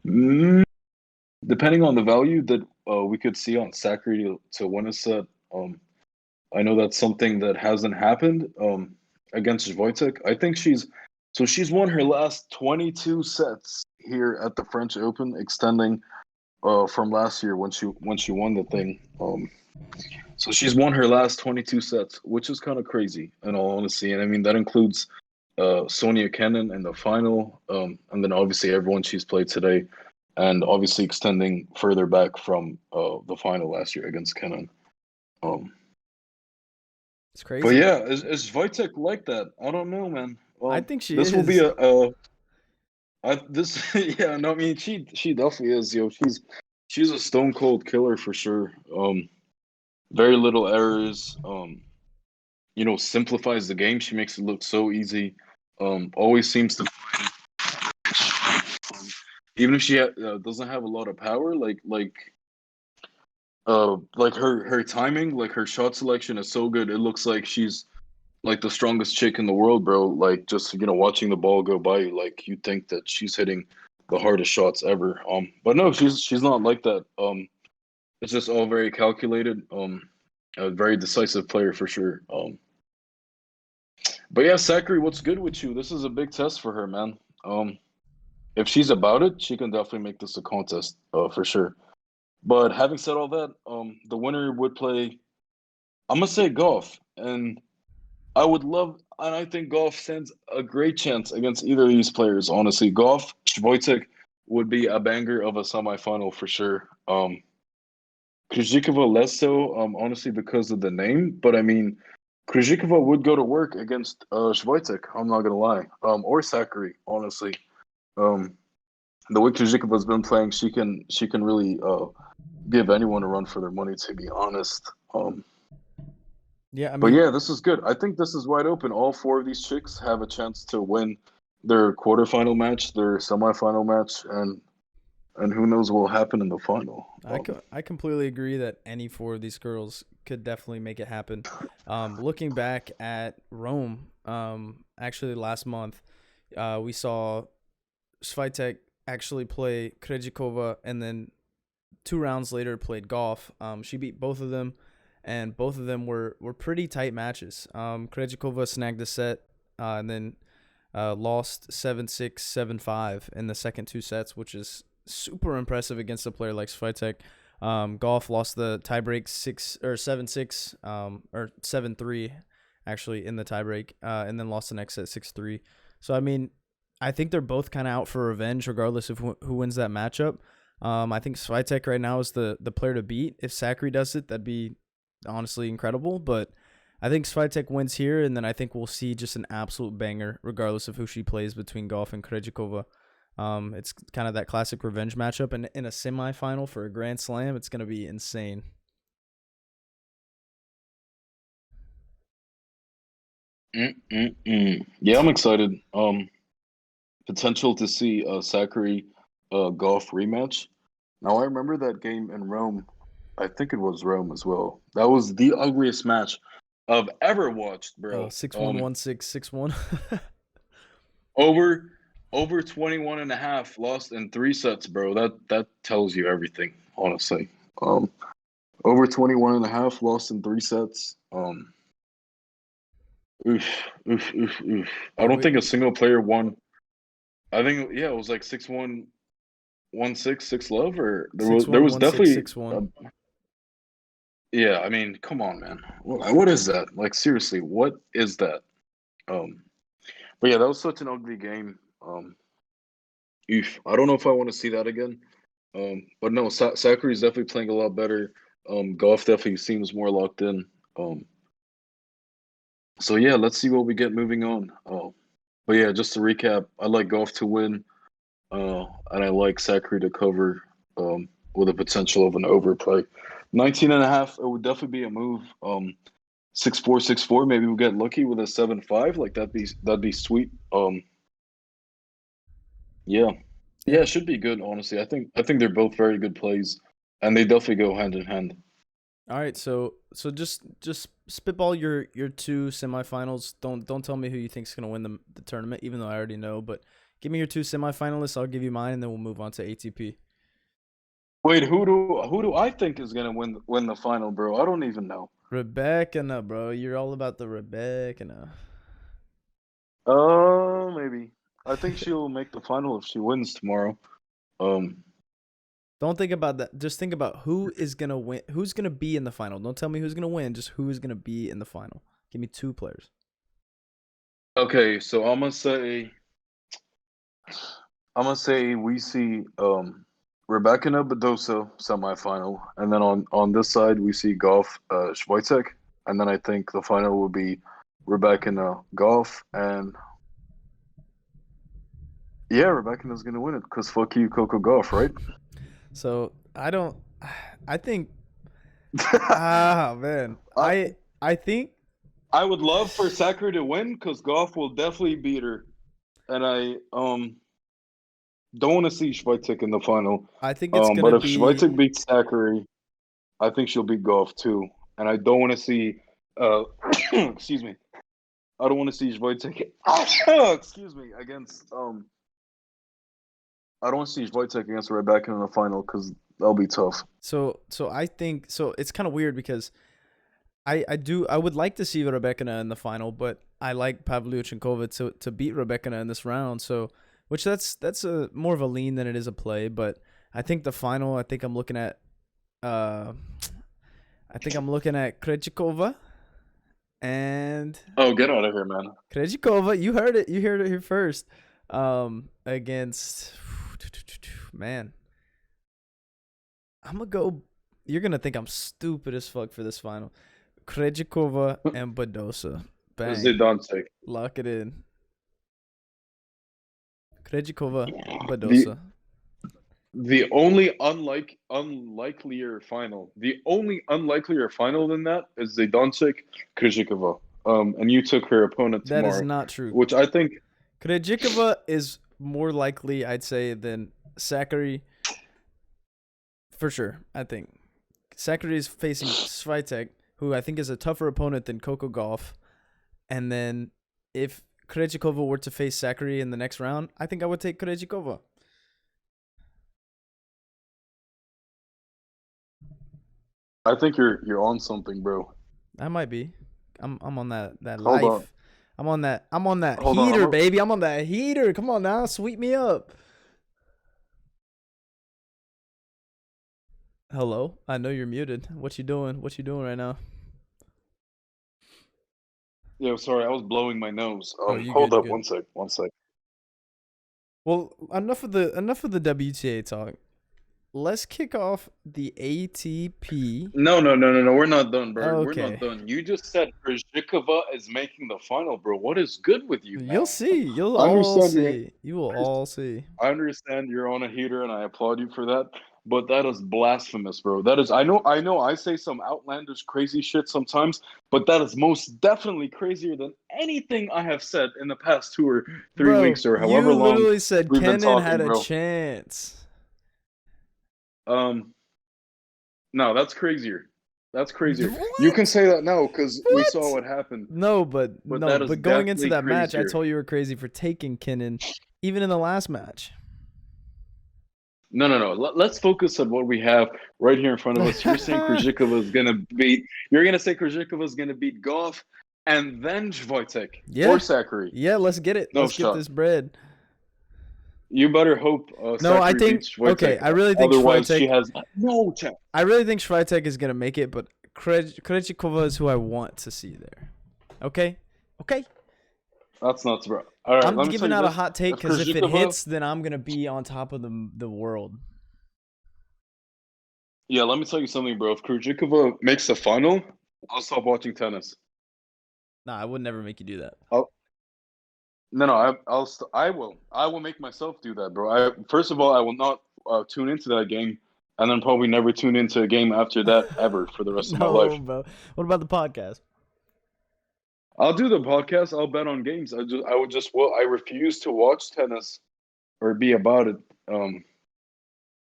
Mm, Depending on the value that we could see on Sakari to win a set, I know that's something that hasn't happened against Wojtek. I think she's won her last 22 sets here at the French Open, extending from last year when she won the thing. So she's won her last 22 sets, which is kind of crazy in all honesty. And I mean that includes Sonia Kennan in the final, and then obviously everyone she's played today, and obviously extending further back from the final last year against Kennan. Um, It's but crazy. yeah, is Vitek like that? I don't know, man. I think she This will be is. this yeah, no, I mean she definitely is, yo. She's a stone cold killer for sure. Very little errors. Simplifies the game. She makes it look so easy. Always seems to find even if she doesn't have a lot of power, like her timing, like her shot selection is so good. It looks like she's like the strongest chick in the world, bro. Like just watching the ball go by you, like you think that she's hitting the hardest shots ever. But no, she's not like that. It's just all very calculated. A very decisive player for sure. But yeah, Sakari, what's good with you? This is a big test for her, man. If she's about it, she can definitely make this a contest, for sure. But having said all that, the winner would play. I'm gonna say golf, and I would love, and I think golf stands a great chance against either of these players. Honestly, golf Wojtek would be a banger of a semifinal for sure. Krejcikova less so, honestly, because of the name. But I mean, Krejcikova would go to work against Wojtek. I'm not gonna lie, or Sakari, honestly. Um, the way Krejcikova's been playing, she can really give anyone a run for their money. To be honest, Yeah, I but mean, yeah, this is good. I think this is wide open. All four of these chicks have a chance to win their quarterfinal match, their semifinal match, and who knows what will happen in the final. I completely agree that any four of these girls could definitely make it happen. Looking back at Rome, actually last month, we saw Swiatek actually play Krejcikova, and then 2 rounds later played golf. She beat both of them, and both of them were pretty tight matches. Krejcikova snagged the set, and then lost 7-6, 7-5 in the second two sets, which is super impressive against a player like Swiatek. Golf lost the tiebreak 7-6, or 7-3, actually in the tiebreak, and then lost the next set 6-3. So I mean, I think they're both kind of out for revenge, regardless of who wins that matchup. I think Swiatek right now is the player to beat. If Sakari does it, that'd be honestly incredible. But I think Swiatek wins here, and then I think we'll see just an absolute banger, regardless of who she plays between Golf and Krejcikova. It's kind of that classic revenge matchup, and in a semifinal for a Grand Slam, it's gonna be insane. Yeah, I'm excited. Potential to see a Sakari golf rematch. Now I remember that game in Rome. I think it was Rome as well. That was the ugliest match I've ever watched, bro. 6-1, 1-6, 6-1. Over over 21 and a half lost in three sets, bro. That tells you everything, honestly. Um Over 21 and a half lost in three sets. Oof, oof, oof, oof. I Yeah, don't think a single player won. I think yeah, it was like 6-1, 1-6, 6-love, or there was there 6-1, was 1-6, definitely 6-1. yeah, I mean, come on, man. What is that? Like seriously, what is that? Um but yeah, that was such an ugly game. Oof. I don't know if I want to see that again. But no, Sakura is definitely playing a lot better. Golf definitely seems more locked in. Um, so yeah, let's see what we get moving on. But yeah, just to recap, I like Golf to win, and I like Sakura to cover, with a potential of an overplay. 19 and a half, it would definitely be a move. 6-4, 6-4. Maybe we'll get lucky with a 7-5. Like that'd be sweet. Yeah. Yeah. Yeah, it should be good, honestly. I think they're both very good plays, and they definitely go hand in hand. All right, so just spitball your two semifinals. Don't tell me who you think's gonna win the tournament, even though I already know. But give me your two semifinalists. I'll give you mine, and then we'll move on to ATP. Wait, who do I think is gonna win the final, bro? I don't even know. Rebecca, no, bro. You're all about the Rebecca, no. Maybe. I think she'll make the final if she wins tomorrow. Um, Don't think about that. Just think about who is gonna win. Who's gonna be in the final? Don't tell me who's gonna win. Just who is gonna be in the final. Give me two players. Okay, so I'm gonna say we see Rebecca Badosa semifinal, and then on this side we see Golf Swiatek, and then I think the final will be Rebecca Golf, and yeah, Rebecca is gonna win it because fuck you, Coco Golf, right? So I don't. I think. Ah man, I I think. I would love for Sakur to win because Golf will definitely beat her, and I don't want to see Swiatek in the final. I think it's But gonna if be. Swiatek beats Sakur, I think she'll beat Golf too, and I don't want to see. Excuse me. I don't want to see Wojtek. Excuse me. Against I don't want to see Wojtek against Rebecca in the final because that'll be tough. So I think so. It's kind of weird because I would like to see Rebecca in the final, but I like Pavlyuchenkova to beat Rebecca in this round. So, which that's a more of a lean than it is a play. But I think the final. Uh, I think I'm looking at Krejcikova and Oh, get out of here, man. Krejcikova. You heard it. You heard it here first. Against man, I'm gonna go. You're gonna think I'm stupid as fuck for this final. Krejcikova and Badosa. Bang. Zidansek. Lock it in. Krejcikova, The Badosa. the only unlikelier final. The only unlikelier final than that is Zidansek Krejcikova. And you took her opponent That is tomorrow, not true. which I think. Krejcikova is more likely, I'd say, than Sakkari. For sure, I think. Sakkari is facing Swiatek, who I think is a tougher opponent than Coco Gauff. And then if Krejcikova were to face Sakkari in the next round, I think I would take Krejcikova. I think you're on something, bro. I might be. I'm on that Hold on. life. I'm on that Hold on. heater, baby. I'm on that heater. Come on now, sweep me up. Hello? I know you're muted. What you doing? What you doing right now? Yeah, sorry, I was blowing my nose. Oh, you Hold good, you up, good. one sec. Well, enough of the WTA talk. Let's kick off the ATP. No. We're not done, bro. We're not Okay. done. You just said Krejcikova is making the final, bro. What is good with you, man? You'll see. You'll I all understand you're. see. You will all see. I understand you're on a heater, and I applaud you for that. But that is blasphemous, bro. That is. I know. I say some outlandish, crazy shit sometimes, but that is most definitely crazier than anything I have said in the past 2 or 3 Bro, weeks or however you long literally said we've been Kenin had talking, a bro. chance. Um, no, that's crazier. That's crazier. You can What? say that now because we saw What? what happened. No, but But no, that is but going into definitely that match, I crazier. told you were crazy for taking Kenin, even in the last match. No. Let's focus on what we have right here in front of us. You're saying Krejcikova is gonna beat. You're gonna say Krejcikova is gonna beat Goff, and then Wojtek or Yeah, Sakkari. yeah. Let's get it. No Let's get shot. this bread. You better hope No, I Sakkari think beats okay. Wojtek. I really think Otherwise, she Swiatek. has no chance. I really think Swiatek is gonna make it, but Krejcikova is who I want to see there. Okay, okay. That's nuts, bro. All right, I'm let me tell giving you out a this: hot take if because if it Krejcikova, hits, then I'm gonna be on top of the world. yeah, let me tell you something, bro. If Krejcikova makes the final, I'll stop watching tennis. Nah, I would never make you do that. No. I will make myself do that, bro. First of all, I will not tune into that game, and then probably never tune into a game after that ever for the rest of my No, life. bro. What about the podcast? I'll do the podcast. I'll bet on games. I refuse to watch tennis or be about it.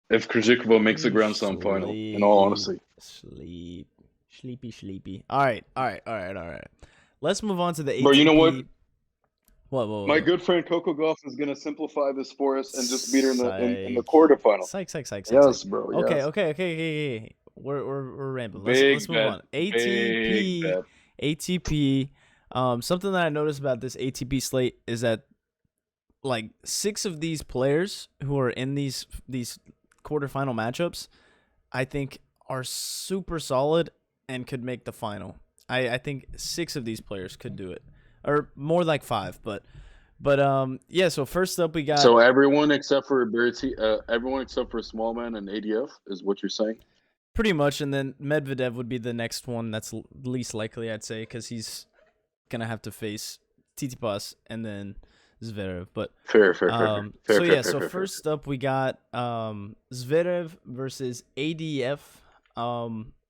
If Krejcikova makes a Grand Slam final, in all honesty. Sleepy. All right. Let's move on to the ATP. But you know what? What? My good friend Coco Gauff is gonna simplify this for us and just beat her in the Psych. quarterfinal. Psych. Yes, bro. Yes. Okay. We're rambling. Let's Big move bet. on. Big bet. ATP. Something that I noticed about this ATP slate is that like 6 of these players who are in these quarterfinal matchups, I think are super solid and could make the final. I think 6 of these players could do it. or more like 5. But yeah. So first up, we got So everyone except for everyone except for Smallman and ADF is what you're saying. pretty much, and then Medvedev would be the next one that's least likely, I'd say, because he's gonna have to face Tsitsipas and then Zverev. But Fair, fair, fair, fair, fair, so fair, yeah, fair, so fair, fair. first up we got Zverev versus ADF. ADF,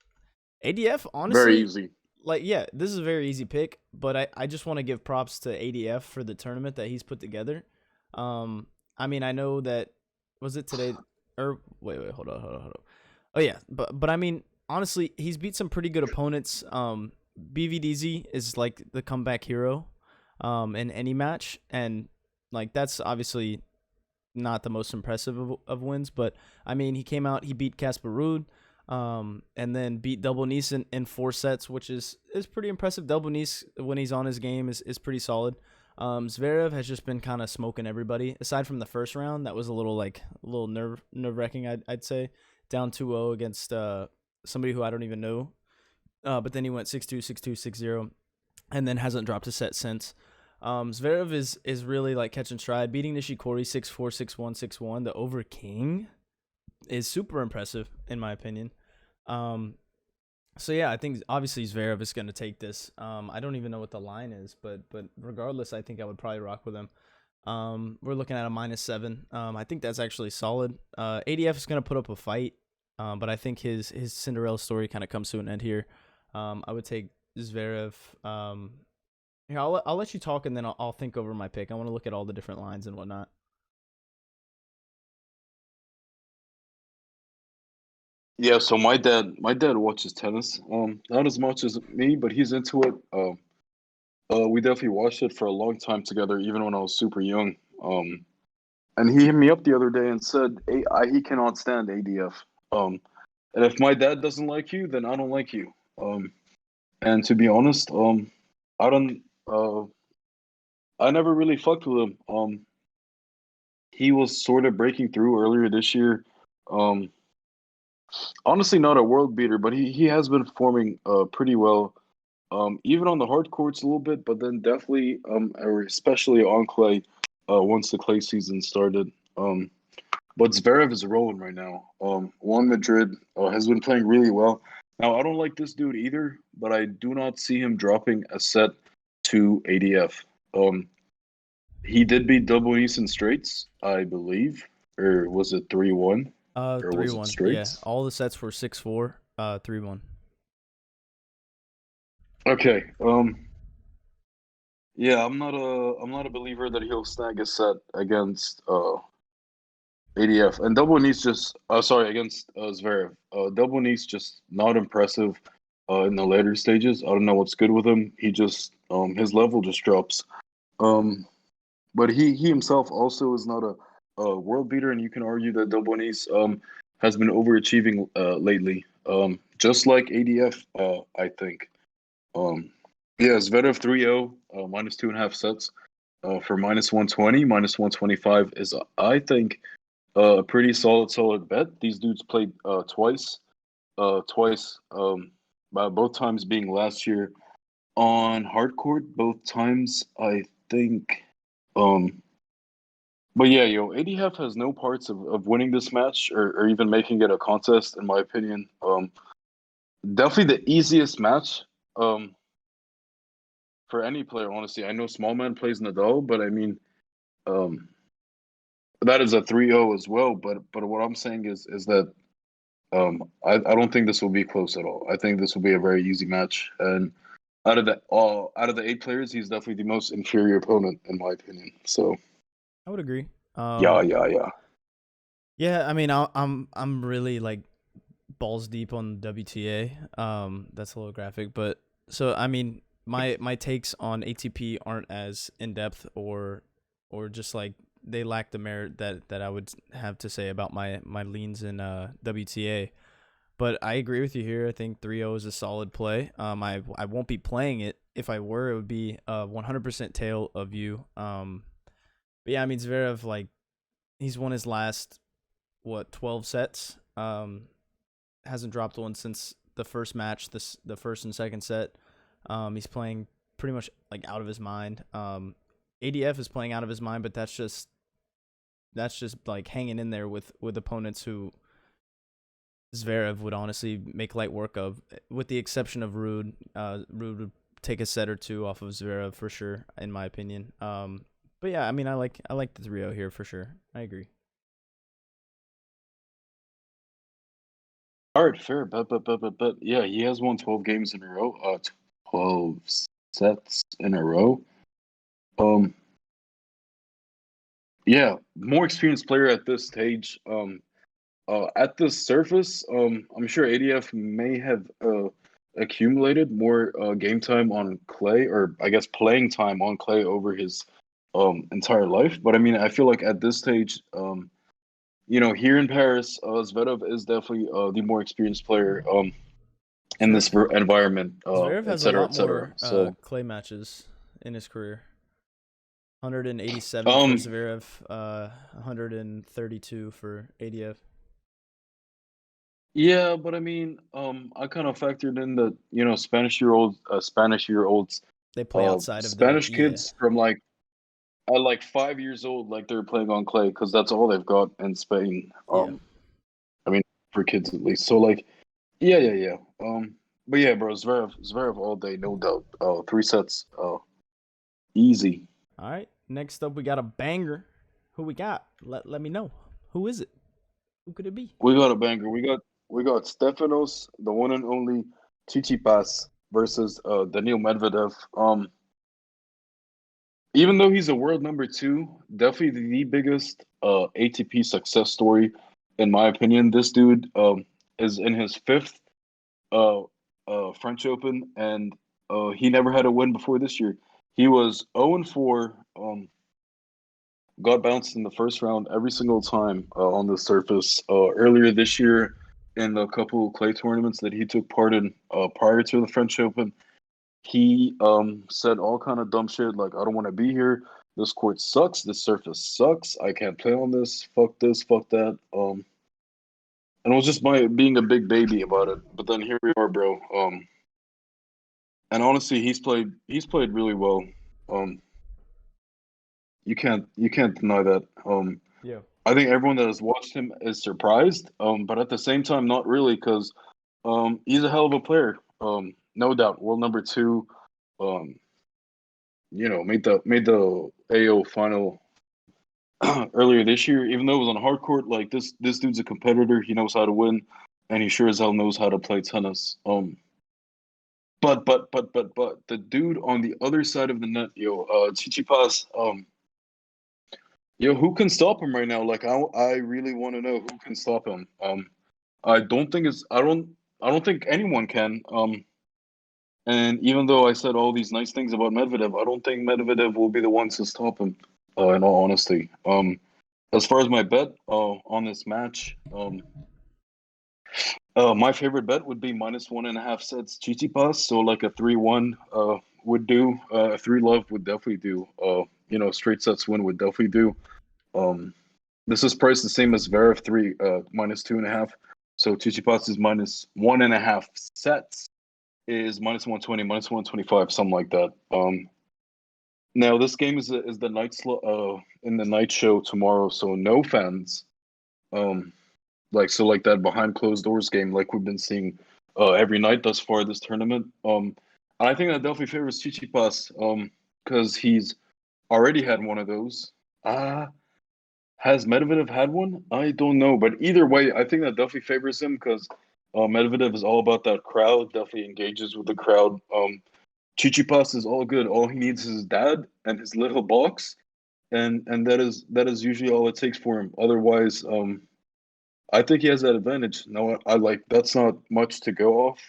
Very honestly, easy. like, yeah, this is a very easy pick, but I just want to give props to ADF for the tournament that he's put together. I mean, I know that, was it today, or wait, hold on. Oh yeah, but I mean, honestly, he's beat some pretty good opponents. BVDZ is like the comeback hero, in any match, and like that's obviously not the most impressive of wins, but I mean, he came out, he beat Casper Ruud, and then beat Double Nice in 4 sets, which is pretty impressive. Double Nice, when he's on his game, is pretty solid. Zverev has just been kind of smoking everybody. Aside from the first round, that was a little nerve wracking, I'd say, down 2-0 against somebody who I don't even know. But then he went 6-2, 6-2, 6-0, and then hasn't dropped a set since. Zverev is really like catching stride, beating Nishikori 6-4, 6-1, 6-1. The over king is super impressive in my opinion. So yeah, I think obviously Zverev is going to take this. I don't even know what the line is, but regardless, I think I would probably rock with him. We're looking at a -7. I think that's actually solid. ADF is going to put up a fight, but I think his Cinderella story kind of comes to an end here. I would take Zverev. Here, I'll let you talk, and then I'll think over my pick. I want to look at all the different lines and whatnot. Yeah, so my dad watches tennis. Not as much as me, but he's into it. We definitely watched it for a long time together, even when I was super young. And he hit me up the other day and said, he cannot stand ADF. And if my dad doesn't like you, then I don't like you. And to be honest, I don't, I never really fucked with him. He was sort of breaking through earlier this year. Um, Honestly, not a world beater, but he has been performing pretty well. Even on the hard courts a little bit, but then definitely or especially on clay, once the clay season started. But Zverev is rolling right now. Juan Madrid has been playing really well. Now I don't like this dude either, but I do not see him dropping a set to ADF. Um, he did beat Double East in straights, I believe, or was it 3-1, or was it 3-1. Yeah, straights? all the sets were 6-4, 3-1. Okay. Yeah, I'm not a believer that he'll snag a set against ADF, and Double Nice just sorry, against Zverev. Double Nice just not impressive in the later stages. I don't know what's good with him. He just his level just drops. Um, but he himself also is not a world beater, and you can argue that Double Nice has been overachieving lately. Just like ADF, I think. Um, yeah, Zverev 3-0, minus 2.5 sets. For -120, -125 is, I think, a pretty solid bet. These dudes played twice, by both times being last year on hard court. Both times, I think. Um, but yeah, ADF has no parts of winning this match or even making it a contest, in my opinion. Definitely the easiest match. For any player, honestly. I know Small Man plays Nadal, but I mean, um, that is a 3-0 as well. But what I'm saying is that I don't think this will be close at all. I think this will be a very easy match. And out of the 8 players, he's definitely the most inferior opponent in my opinion. So I would agree. yeah, yeah, yeah. Yeah, I mean, I'm really like balls deep on WTA. That's a little graphic, but so I mean, my takes on ATP aren't as in depth or just like they lack the merit that I would have to say about my leans in WTA. But I agree with you here. I think 3-0 is a solid play. I won't be playing it. If I were, it would be 100% tail of you. But yeah, I mean Zverev, like, he's won his last 12 sets. Hasn't dropped one since the first match, the first and second set. He's playing pretty much like out of his mind. ADF is playing out of his mind, but that's just like hanging in there with opponents who Zverev would honestly make light work of, with the exception of Rude. Rude would take a set or two off of Zverev for sure, in my opinion. But yeah, I mean, I like the 3-0 here for sure. I agree. All right, fair, but yeah, he has won 12 games in a row. 12 sets in a row. Yeah, more experienced player at this stage. At this surface, I'm sure ADF may have accumulated more game time on clay, or I guess playing time on clay over his entire life. But I mean, I feel like at this stage, here in Paris, Zverev is definitely the more experienced player in this environment, Zverev et has a cetera, lot et cetera. more So, clay matches in his career. 187 for um, Zverev, 132 for ADF. yeah, but I mean, I kind of factored in the Spanish year olds, They play outside of the Spanish kids from like at like 5 years old, like they're playing on clay because that's all they've got in Spain. Yeah. I mean, for kids at least. So like, yeah. But yeah, bro, Zverev all day, no doubt. 3 sets, easy. All right. Next up, we got a banger. Who we got? Let me know. Who is it? Who could it be? We got a banger. We got Stefanos, the one and only Tsitsipas versus Daniil Medvedev. Even though he's a world number two, definitely the biggest ATP success story, in my opinion. This dude is in his fifth uh, French Open, and he never had a win before this year. He was 0-4, got bounced in the first round every single time on the surface. Earlier this year, in the couple of clay tournaments that he took part in prior to the French Open, he said all kind of dumb shit like, "I don't want to be here. This court sucks. This surface sucks. I can't play on this. Fuck this. Fuck that." And it was just my being a big baby about it. But then here we are, bro. And honestly, he's played really well. Um, you can't deny that. Yeah. I think everyone that has watched him is surprised. But at the same time, not really, because he's a hell of a player. No doubt, world number two. Um, made the AO final earlier this year. Even though it was on a hard court, like this dude's a competitor. He knows how to win, and he sure as hell knows how to play tennis. But the dude on the other side of the net, Tsitsipas, who can stop him right now? Like I really want to know who can stop him. I don't think anyone can. And even though I said all these nice things about Medvedev, I don't think Medvedev will be the one to stop him. In all honesty, as far as my bet on this match, my favorite bet would be -1.5 sets Tsitsipas. So like a 3-1 would do. A 3-love would definitely do. Straight sets win would definitely do. This is priced the same as Zverev 3 -2.5. So Tsitsipas is -1.5 sets is -120, -125, something like that. Now this game is the in the night show tomorrow, so no fans. Like that behind closed doors game, like we've been seeing every night thus far this tournament. And I think that definitely favors Tsitsipas, because he's already had one of those. Has Medvedev had one? I don't know, but either way, I think that definitely favors him because Medvedev is all about that crowd. Definitely engages with the crowd. Tsitsipas is all good. All he needs is his dad and his little box, and that is usually all it takes for him. Otherwise, I think he has that advantage. No, I like that's not much to go off.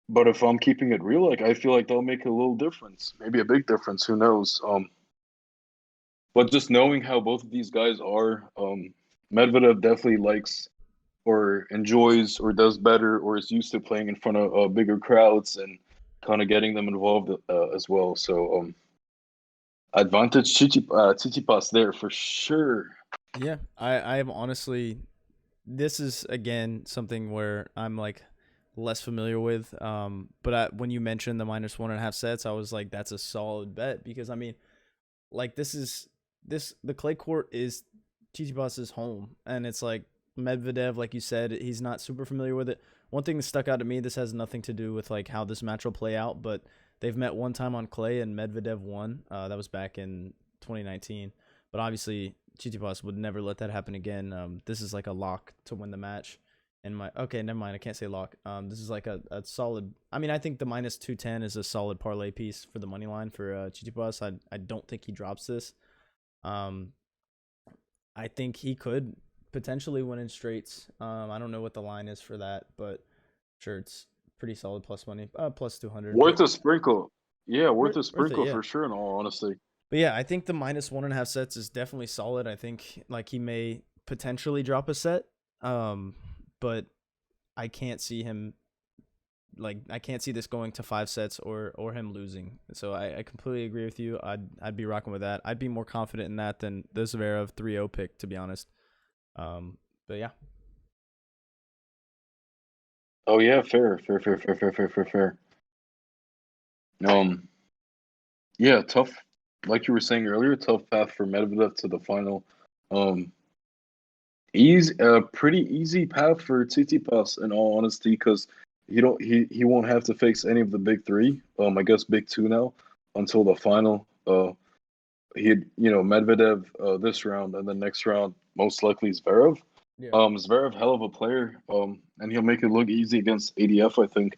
But if I'm keeping it real, like I feel like that'll make a little difference, maybe a big difference. Who knows? But just knowing how both of these guys are, Medvedev definitely likes or enjoys or does better or is used to playing in front of bigger crowds and kind of getting them involved as well. So advantage Tsitsipas there for sure. Yeah. I am honestly, this is again something where I'm like less familiar with. When you mentioned the minus 1.5 sets, I was like, that's a solid bet because I mean, like the clay court is Tsitsipas' home, and it's like Medvedev, like you said, he's not super familiar with it. One thing that stuck out to me, this has nothing to do with like how this match will play out, but they've met one time on clay and Medvedev won. That was back in 2019. But obviously, Tsitsipas would never let that happen again. This is like a lock to win the match. And okay, never mind. I can't say lock. This is like a solid. I mean, I think the minus 210 is a solid parlay piece for the money line for Tsitsipas. I don't think he drops this. I think he could potentially win in straights. I don't know what the line is for that, but sure, it's pretty solid plus money, plus 200. Worth But a sprinkle. Yeah, worth a worth it, sprinkle yeah. for sure. In all honesty. But yeah, I think the minus 1.5 sets is definitely solid. I think like he may potentially drop a set, but I can't see him I can't see this going to 5 sets or him losing. So I completely agree with you. I'd be rocking with that. I'd be more confident in that than the Zverev 3-0 pick, to be honest. But yeah. Oh yeah, fair. Yeah, tough. Like you were saying earlier, tough path for Medvedev to the final. Um, pretty easy path for Tsitsipas in all honesty, because he won't have to face any of the big three. I guess big two now until the final. Medvedev this round, and then next round most likely Zverev. Yeah. Zverev, hell of a player. And he'll make it look easy against ADF, I think.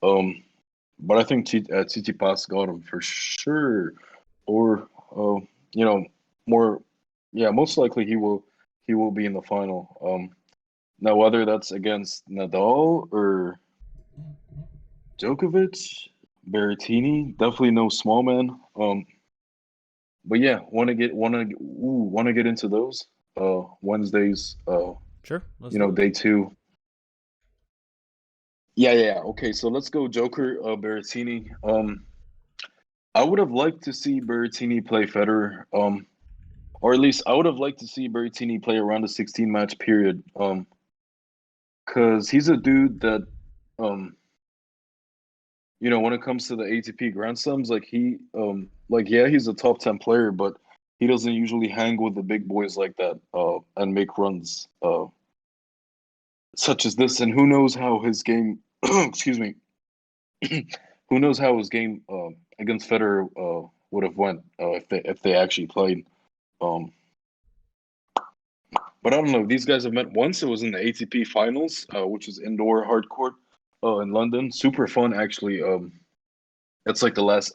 But I think Tsitsipas got him for sure. Or you know, more, yeah, most likely he will be in the final. Now whether that's against Nadal or Djokovic, Berrettini, definitely no small man. But yeah, want to get into those Wednesdays. Sure. Let's do it. Day two. Yeah. Okay, so let's go Joker, Berrettini. I would have liked to see Berrettini play Federer. Or at least I would have liked to see Berrettini play around the 16 match period. Because he's a dude that, when it comes to the ATP Grand Slams, yeah, he's a top 10 player, but he doesn't usually hang with the big boys like that, and make runs, such as this. And who knows how his game, excuse me, who knows how his game against Federer would have went if they actually played. Um, But I don't know. These guys have met once. It was in the ATP Finals, which is indoor hard court, in London. Super fun, actually. It's like the last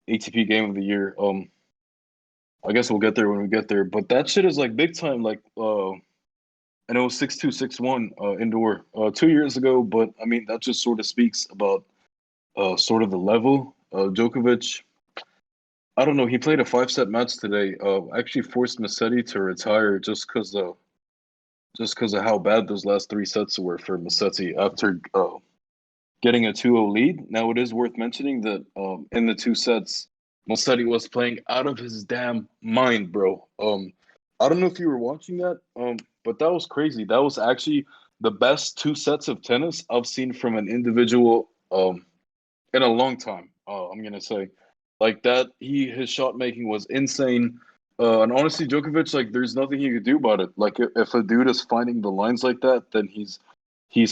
ATP game of the year. I guess we'll get there when we get there. But that shit is like big time. And it was 6-2, 6-1 indoor 2 years ago. But I mean, that just sort of speaks about sort of the level. Djokovic, I don't know. He played a 5-set match today. Actually forced Massetti to retire just because of how bad those last 3 sets were for Massetti after getting a 2-0 lead. Now, it is worth mentioning that in the 2 sets, Massetti was playing out of his damn mind, bro. I don't know if you were watching that, but that was crazy. That was actually the best 2 sets of tennis I've seen from an individual in a long time. I'm gonna say, like that. His shot making was insane. And honestly, Djokovic, like, there's nothing he could do about it. Like, if a dude is finding the lines like that, then he's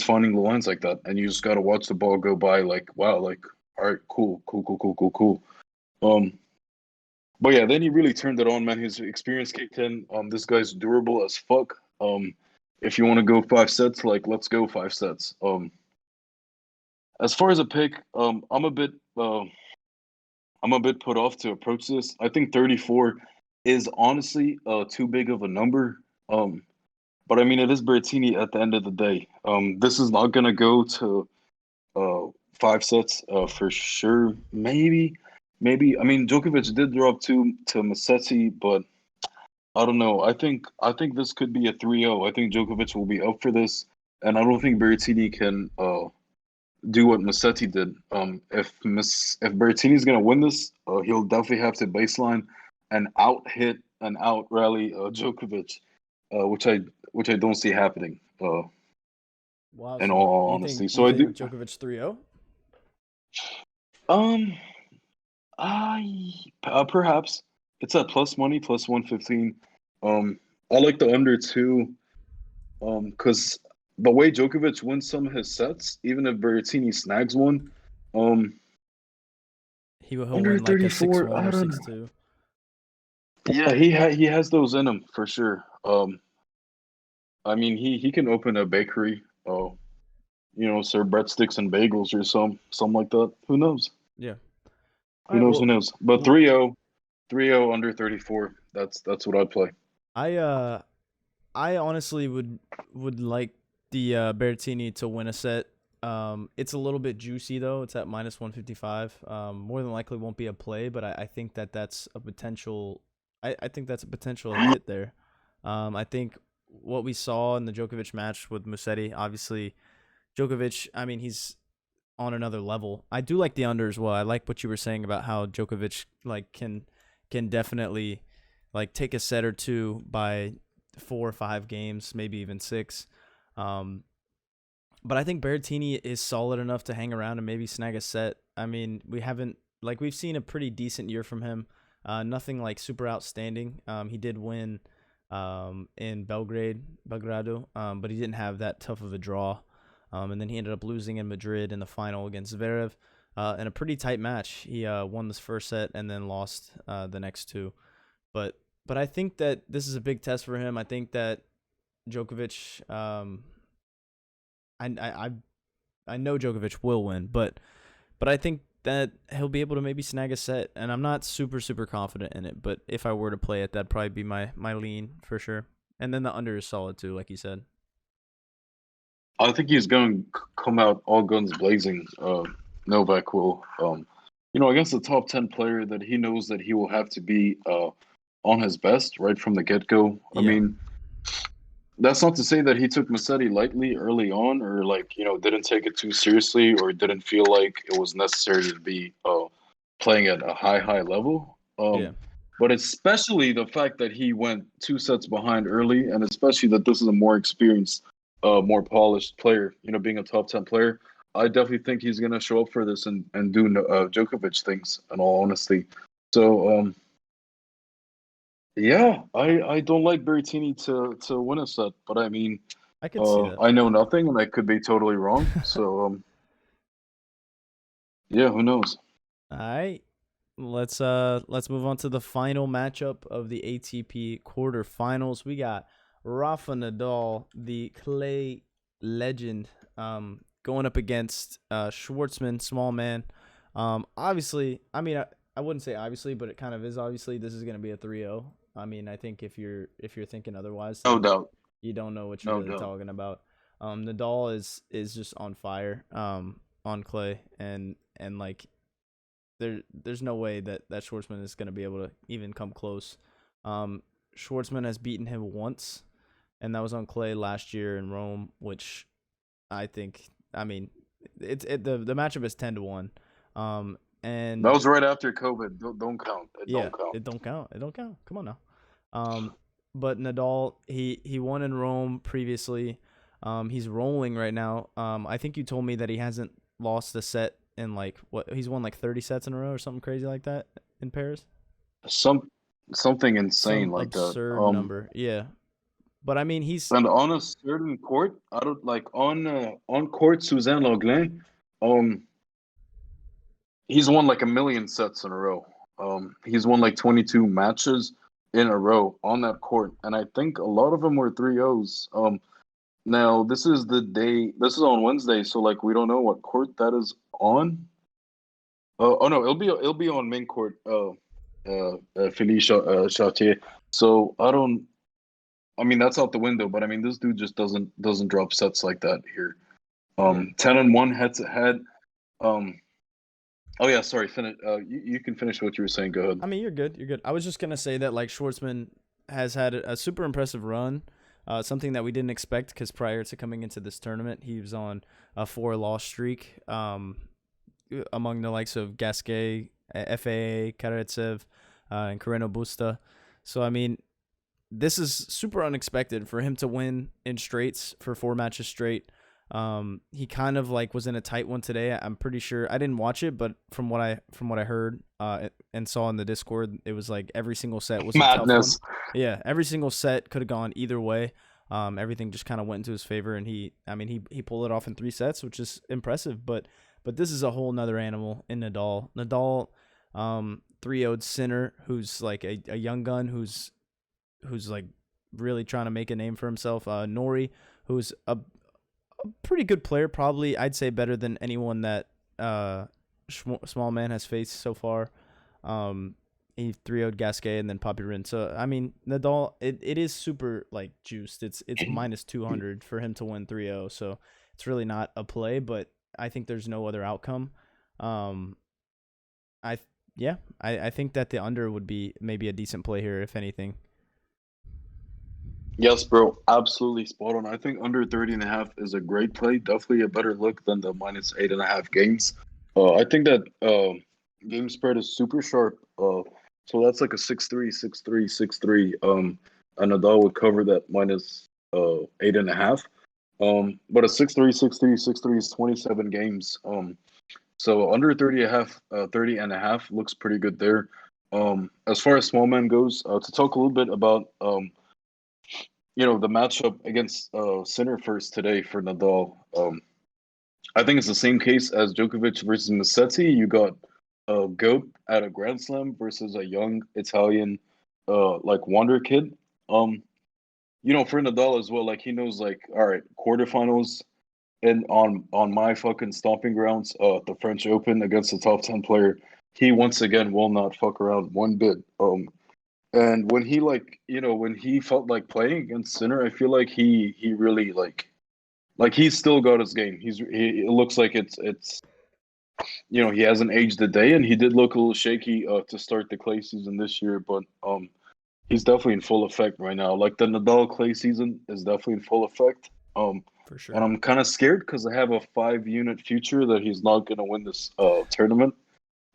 finding the lines like that, and you just gotta watch the ball go by. Like, wow, like, all right, cool. Um, but yeah, then he really turned it on, man. His experience kicked in. This guy's durable as fuck. If you want to go 5 sets, like, let's go 5 sets. As far as a pick, I'm a bit put off to approach this. I think 34 is honestly too big of a number. But I mean, it is Berrettini at the end of the day. This is not gonna go to 5 sets for sure. Maybe. I mean, Djokovic did drop to Massetti, but I don't know. I think this could be a 3-0. I think Djokovic will be up for this, and I don't think Berrettini can do what Massetti did. If Berrettini's gonna win this, he'll definitely have to baseline and out hit and out rally Djokovic, which I don't see happening. Wow. in So all you honesty. think So I do. Djokovic 3-0? Um, I perhaps it's at plus money, plus 115. I like the under two. Because the way Djokovic wins some of his sets, even if Berrettini snags one, um, He'll under win like a 34, 6-1 I or don't know. 6-2. Yeah, he has those in him for sure. I mean he can open a bakery. Serve breadsticks and bagels or something like that. Who knows? Yeah. All Who right. knows? Who Well, knows? But well, 3-0 under 34. That's what I'd play. I uh I honestly would like the Berrettini to win a set. It's a little bit juicy though. It's at minus 155. More than likely won't be a play, but I think that's a potential. I think that's a potential hit there. I think what we saw in the Djokovic match with Musetti, obviously, Djokovic. I mean, he's on another level. I do like the under as well. I like what you were saying about how Djokovic like can definitely like take a set or two by 4 or 5 games, maybe even 6. Um, but I think Berrettini is solid enough to hang around and maybe snag a set. I mean, we've seen a pretty decent year from him. Nothing like super outstanding. He did win in Belgrado, but he didn't have that tough of a draw. And then he ended up losing in Madrid in the final against Zverev in a pretty tight match. He won this first set and then lost the next two. But I think that this is a big test for him. I think that Djokovic, I know Djokovic will win, but I think that he'll be able to maybe snag a set, and I'm not super confident in it. But if I were to play it, that'd probably be my lean for sure. And then the under is solid too, like you said. I think he's going to come out all guns blazing. Novak will, against a top 10 player that he knows that he will have to be on his best right from the get go. I Yeah, mean, that's not to say that he took Musetti lightly early on, or didn't take it too seriously, or didn't feel like it was necessary to be playing at a high level. yeah, But especially the fact that he went 2 sets behind early, and especially that this is a more experienced, more polished player. Being a top 10 player, I definitely think he's gonna show up for this and do Djokovic things. In all honesty, so yeah, I don't like Berrettini to win a set, but I mean, I could see that. I know nothing, and I could be totally wrong. So yeah, who knows? All right. Let's move on to the final matchup of the ATP quarterfinals. We got Rafa Nadal, the clay legend, going up against Schwartzman, small man. Obviously, I mean I wouldn't say obviously, but it kind of is obviously this is going to be a 3-0. I mean, I think if you're thinking otherwise, No then doubt, you don't know what you're no really doubt. talking about. Nadal is just on fire on clay, and like there's no way that Schwartzman is going to be able to even come close. Schwartzman has beaten him once, and that was on clay last year in Rome, which I mean the matchup is 10-1. That And was right after COVID. Don't count. It yeah, don't count. it don't count. It don't count. Come on now. But Nadal, he won in Rome previously. He's rolling right now. I think you told me that he hasn't lost a set in like what he's won like 30 sets in a row or something crazy like that in Paris. Some Something insane Some like that. absurd number. Yeah. But I mean, And on a certain court, I don't like on court Suzanne Lenglen, um, he's won like a million sets in a row. He's won like 22 matches in a row on that court, and I think a lot of them were 3-0s. Now this is the day. This is on Wednesday, so like we don't know what court that is on. Oh no, it'll be on main court. Felice Chartier. So I don't. I mean that's out the window, but I mean this dude just doesn't drop sets like that here. yeah. 10-1 head to head. Oh yeah, sorry. Finish. You can finish what you were saying. Go ahead. I mean, you're good. You're good. I was just gonna say that like Schwartzman has had a super impressive run, something that we didn't expect because prior to coming into this tournament, he was on a 4-loss streak. Among the likes of Gasquet, FAA, Karatsev, and Carreno Busta. So I mean, this is super unexpected for him to win in straights for 4 matches straight. He kind of like was in a tight one today. I'm pretty sure I didn't watch it, but from what I heard and saw in the Discord, it was like every single set was a tough one. Madness. Yeah, every single set could have gone either way. Everything just kind of went into his favor, and he pulled it off in 3 sets, which is impressive. But this is a whole nother animal in Nadal. Nadal, 3-0'd Sinner, who's like a young gun, who's like really trying to make a name for himself. Nori, who's a pretty good player, probably I'd say better than anyone that small man has faced so far. He 3-0'd Gasquet and then Papirin. So I mean Nadal, it is super like juiced. It's minus 200 for him to win 3-0. So it's really not a play, but I think there's no other outcome. I think that the under would be maybe a decent play here, if anything. Yes, bro. Absolutely spot on. I think under 30.5 is a great play. Definitely a better look than the minus 8.5 games. I think that game spread is super sharp. So that's like a 6-3, 6-3, 6-3. And Nadal would cover that minus 8.5. But a 6-3, 6-3, 6-3 is 27 games. So under 30.5 looks pretty good there. As far as small man goes, to talk a little bit about the matchup against Sinner first today for Nadal. I think it's the same case as Djokovic versus Musetti. You got a GOAT at a Grand Slam versus a young Italian like wonder kid. For Nadal as well, like he knows like, all right, quarterfinals and on my fucking stomping grounds, the French Open against a top 10 player, he once again will not fuck around one bit. And when he when he felt like playing against Sinner, I feel like he really like he's still got his game. It looks like it's he hasn't aged a day, and he did look a little shaky to start the clay season this year, but he's definitely in full effect right now. Like the Nadal clay season is definitely in full effect. For And sure. I'm kind of scared because I have a 5 unit future that he's not gonna win this tournament.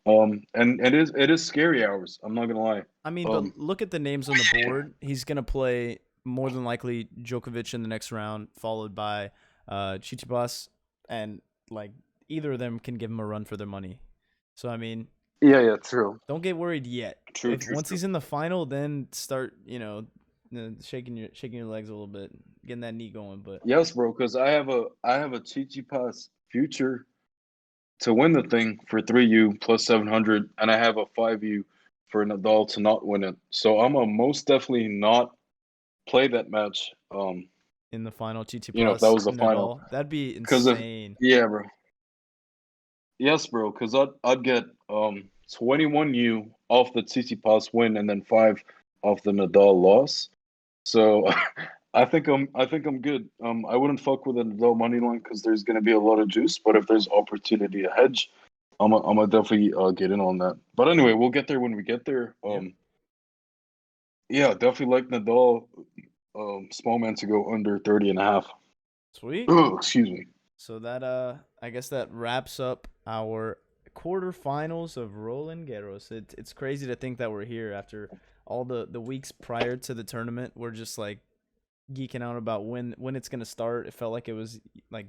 And it is scary hours. I'm not gonna lie. I mean, but look at the names on the board. He's gonna play more than likely Djokovic in the next round, followed by Tsitsipas, and like either of them can give him a run for their money. So I mean, Yeah, true. don't get worried yet. True, If true, once true. he's in the final, then start shaking your legs a little bit, getting that knee going. But Yes, bro, because I have a Tsitsipas future to win the thing for 3U plus 700, and I have a 5U for Nadal to not win it. So I'm a most definitely not play that match. in the final, If that Tsitsipas was the final, Nadal, that'd be because if insane. yeah, bro, yes, bro, because I'd get 21U off the Tsitsipas win and then 5 off the Nadal loss. So I think I'm good. I wouldn't fuck with a Nadal money line because there's gonna be a lot of juice. But if there's opportunity to hedge, I'm gonna definitely get in on that. But anyway, we'll get there when we get there. Yep. Yeah, definitely like Nadal, small man to go under 30.5. Sweet. Oh, excuse me. So that I guess that wraps up our quarterfinals of Roland Garros. It's crazy to think that we're here after all the weeks prior to the tournament. We're just like geeking out about when it's gonna start. It felt like it was like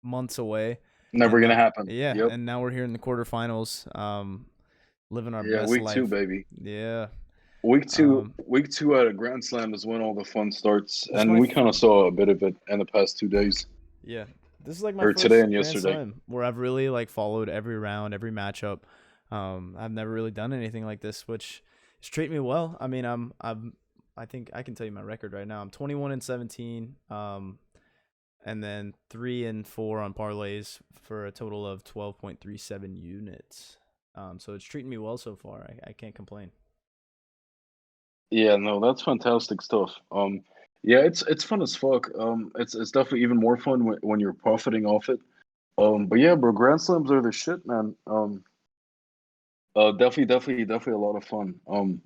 months away, Never and gonna now happen. yeah, Yep. and now we're here in the quarterfinals, living our Yeah, best week two, life. baby. Yeah. Week two, Um, week two at a Grand Slam is when all the fun starts, this is and my we kind of saw a bit of it in the past 2 days, Yeah. This is like my or today first and Grand yesterday. Slam where I've really like followed every round, every matchup. I've never really done anything like this, which is treating me well. I mean, I think I can tell you my record right now. I'm 21-17, and then 3-4 on parlays for a total of 12.37 units. So it's treating me well so far. I can't complain. Yeah, no, that's fantastic stuff. Yeah, it's fun as fuck. It's definitely even more fun when you're profiting off it. But yeah, bro, Grand Slams are the shit, man. Definitely a lot of fun.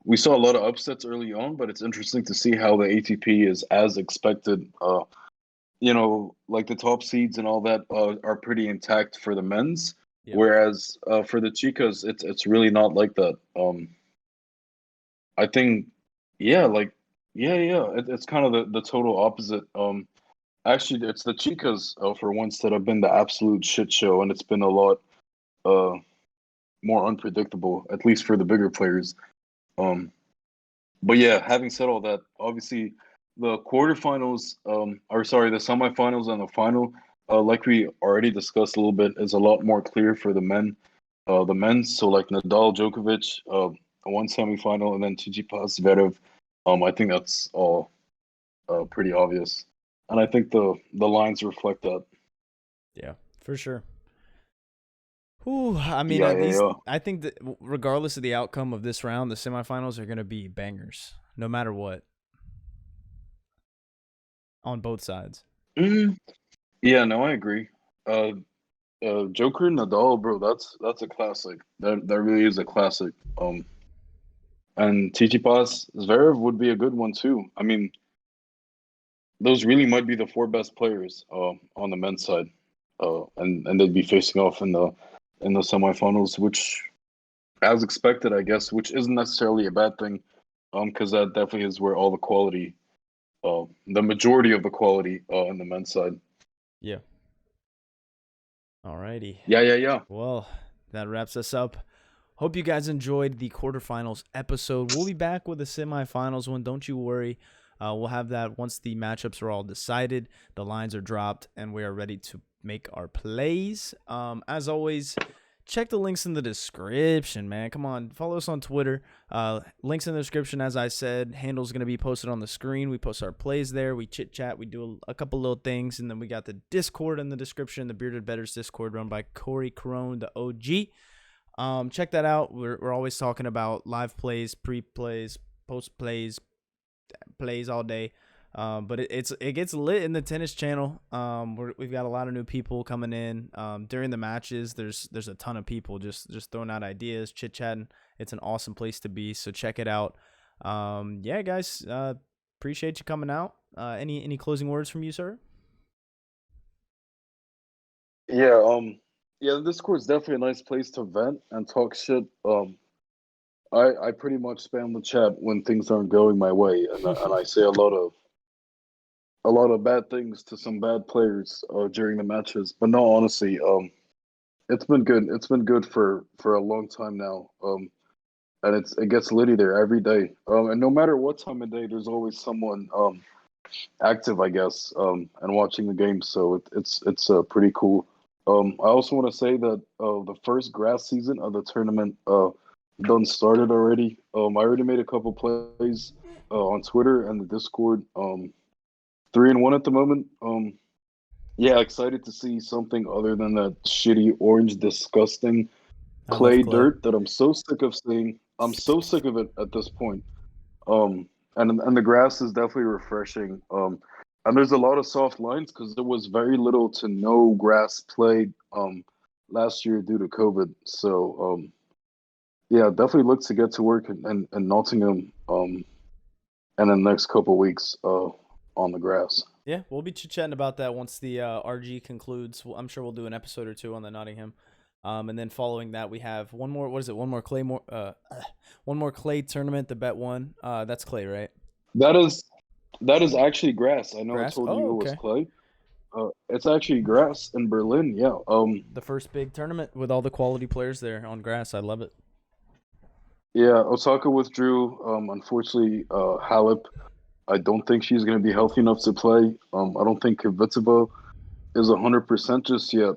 We saw a lot of upsets early on, but it's interesting to see how the ATP is as expected. Like the top seeds and all that are pretty intact for the men's, Yep. whereas for the chicas, it's really not like that. I think, yeah, like, yeah, it's kind of the total opposite. Actually, it's the Chicas for once that have been the absolute shit show, and it's been a lot uh more unpredictable, at least for the bigger players. Um, but yeah, having said all that, obviously the quarterfinals, or sorry, the semifinals and the final, like we already discussed a little bit, is a lot more clear for the men. The men's, so like Nadal, Djokovic, one semifinal, and then Tsitsipas, Zverev. I think that's all pretty obvious, and I think the lines reflect that. Yeah, for sure. Whew, I mean, Yeah, yeah, yeah. I think that regardless of the outcome of this round, the semifinals are going to be bangers, no matter what, on both sides. Mm, yeah, no, I agree. Uh, Joker Nadal, bro, that's a classic. That really is a classic. And Tsitsipas Zverev would be a good one too. I mean, those really might be the four best players on the men's side, and they'd be facing off in the semifinals, which, as expected, I guess, which isn't necessarily a bad thing, because that definitely is where all the quality, the majority of the quality, in the men's side. Yeah. Alrighty. Yeah, yeah, yeah. Well, that wraps us up. Hope you guys enjoyed the quarterfinals episode. We'll be back with the semifinals one. Don't you worry. We'll have that once the matchups are all decided, the lines are dropped, and we are ready to make our plays. As always, check the links in the description, man. Come on, follow us on Twitter. Links in the description, as I said. Handle's going to be posted on the screen. We post our plays there. We chit chat. We do a couple little things. And then we got the Discord in the description, the Bearded Betters Discord run by Corey Crone, the OG. Check that out. We're always talking about live plays, pre-plays, post-plays, plays all day. But it gets lit in the tennis channel. We've got a lot of new people coming in. During the matches, there's a ton of people just throwing out ideas, chit chatting. It's an awesome place to be. So check it out. Yeah, guys. Appreciate you coming out. Any closing words from you, sir? Yeah, yeah, the Discord's definitely a nice place to vent and talk shit. I pretty much spam the chat when things aren't going my way, and I say a lot of bad things to some bad players during the matches. But no, honestly, it's been good. It's been good for a long time now. And it gets litty there every day. And no matter what time of day, there's always someone active, I guess, and watching the game. So it's pretty cool. I also want to say that the first grass season of the tournament done started already. I already made a couple plays on Twitter and the Discord. 3-1 at the moment. Yeah, excited to see something other than that shitty orange, disgusting I love clay clay. dirt that I'm so sick of seeing. I'm so sick of it at this point. And the grass is definitely refreshing. And there's a lot of soft lines because there was very little to no grass played last year due to COVID. So yeah, definitely look to get to work in Nottingham in the next couple weeks on the grass. Yeah, we'll be chit-chatting about that once the RG concludes. I'm sure we'll do an episode or two on the Nottingham. And then following that, we have one more. What is it? One more clay tournament. The bet one. That's clay, right? That is actually grass. I know I Grass. told you Oh, it was okay. clay. It's actually grass in Berlin. Yeah. The first big tournament with all the quality players there on grass. I love it. Yeah. Osaka withdrew. Unfortunately, Halep. I don't think she's going to be healthy enough to play. I don't think Kvitova is 100% just yet.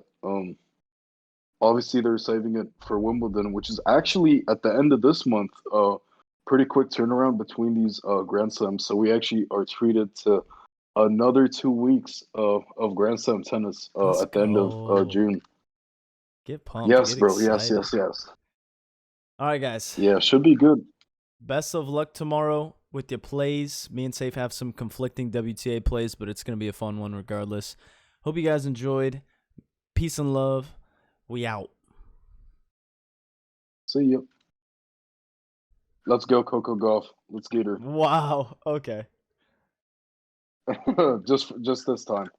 Obviously, they're saving it for Wimbledon, which is actually at the end of this month. Pretty quick turnaround between these Grand Slams. So we actually are treated to another 2 weeks of Grand Slam tennis Let's at the end of go. June. Get pumped. Yes, Get bro. Yes, excited. yes, yes. All right, guys. Yeah, should be good. Best of luck tomorrow with your plays. Me and Safe have some conflicting WTA plays, but it's going to be a fun one regardless. Hope you guys enjoyed. Peace and love. We out. See you. Let's go, Coco Golf. Let's get her. Wow. Okay. Just this time.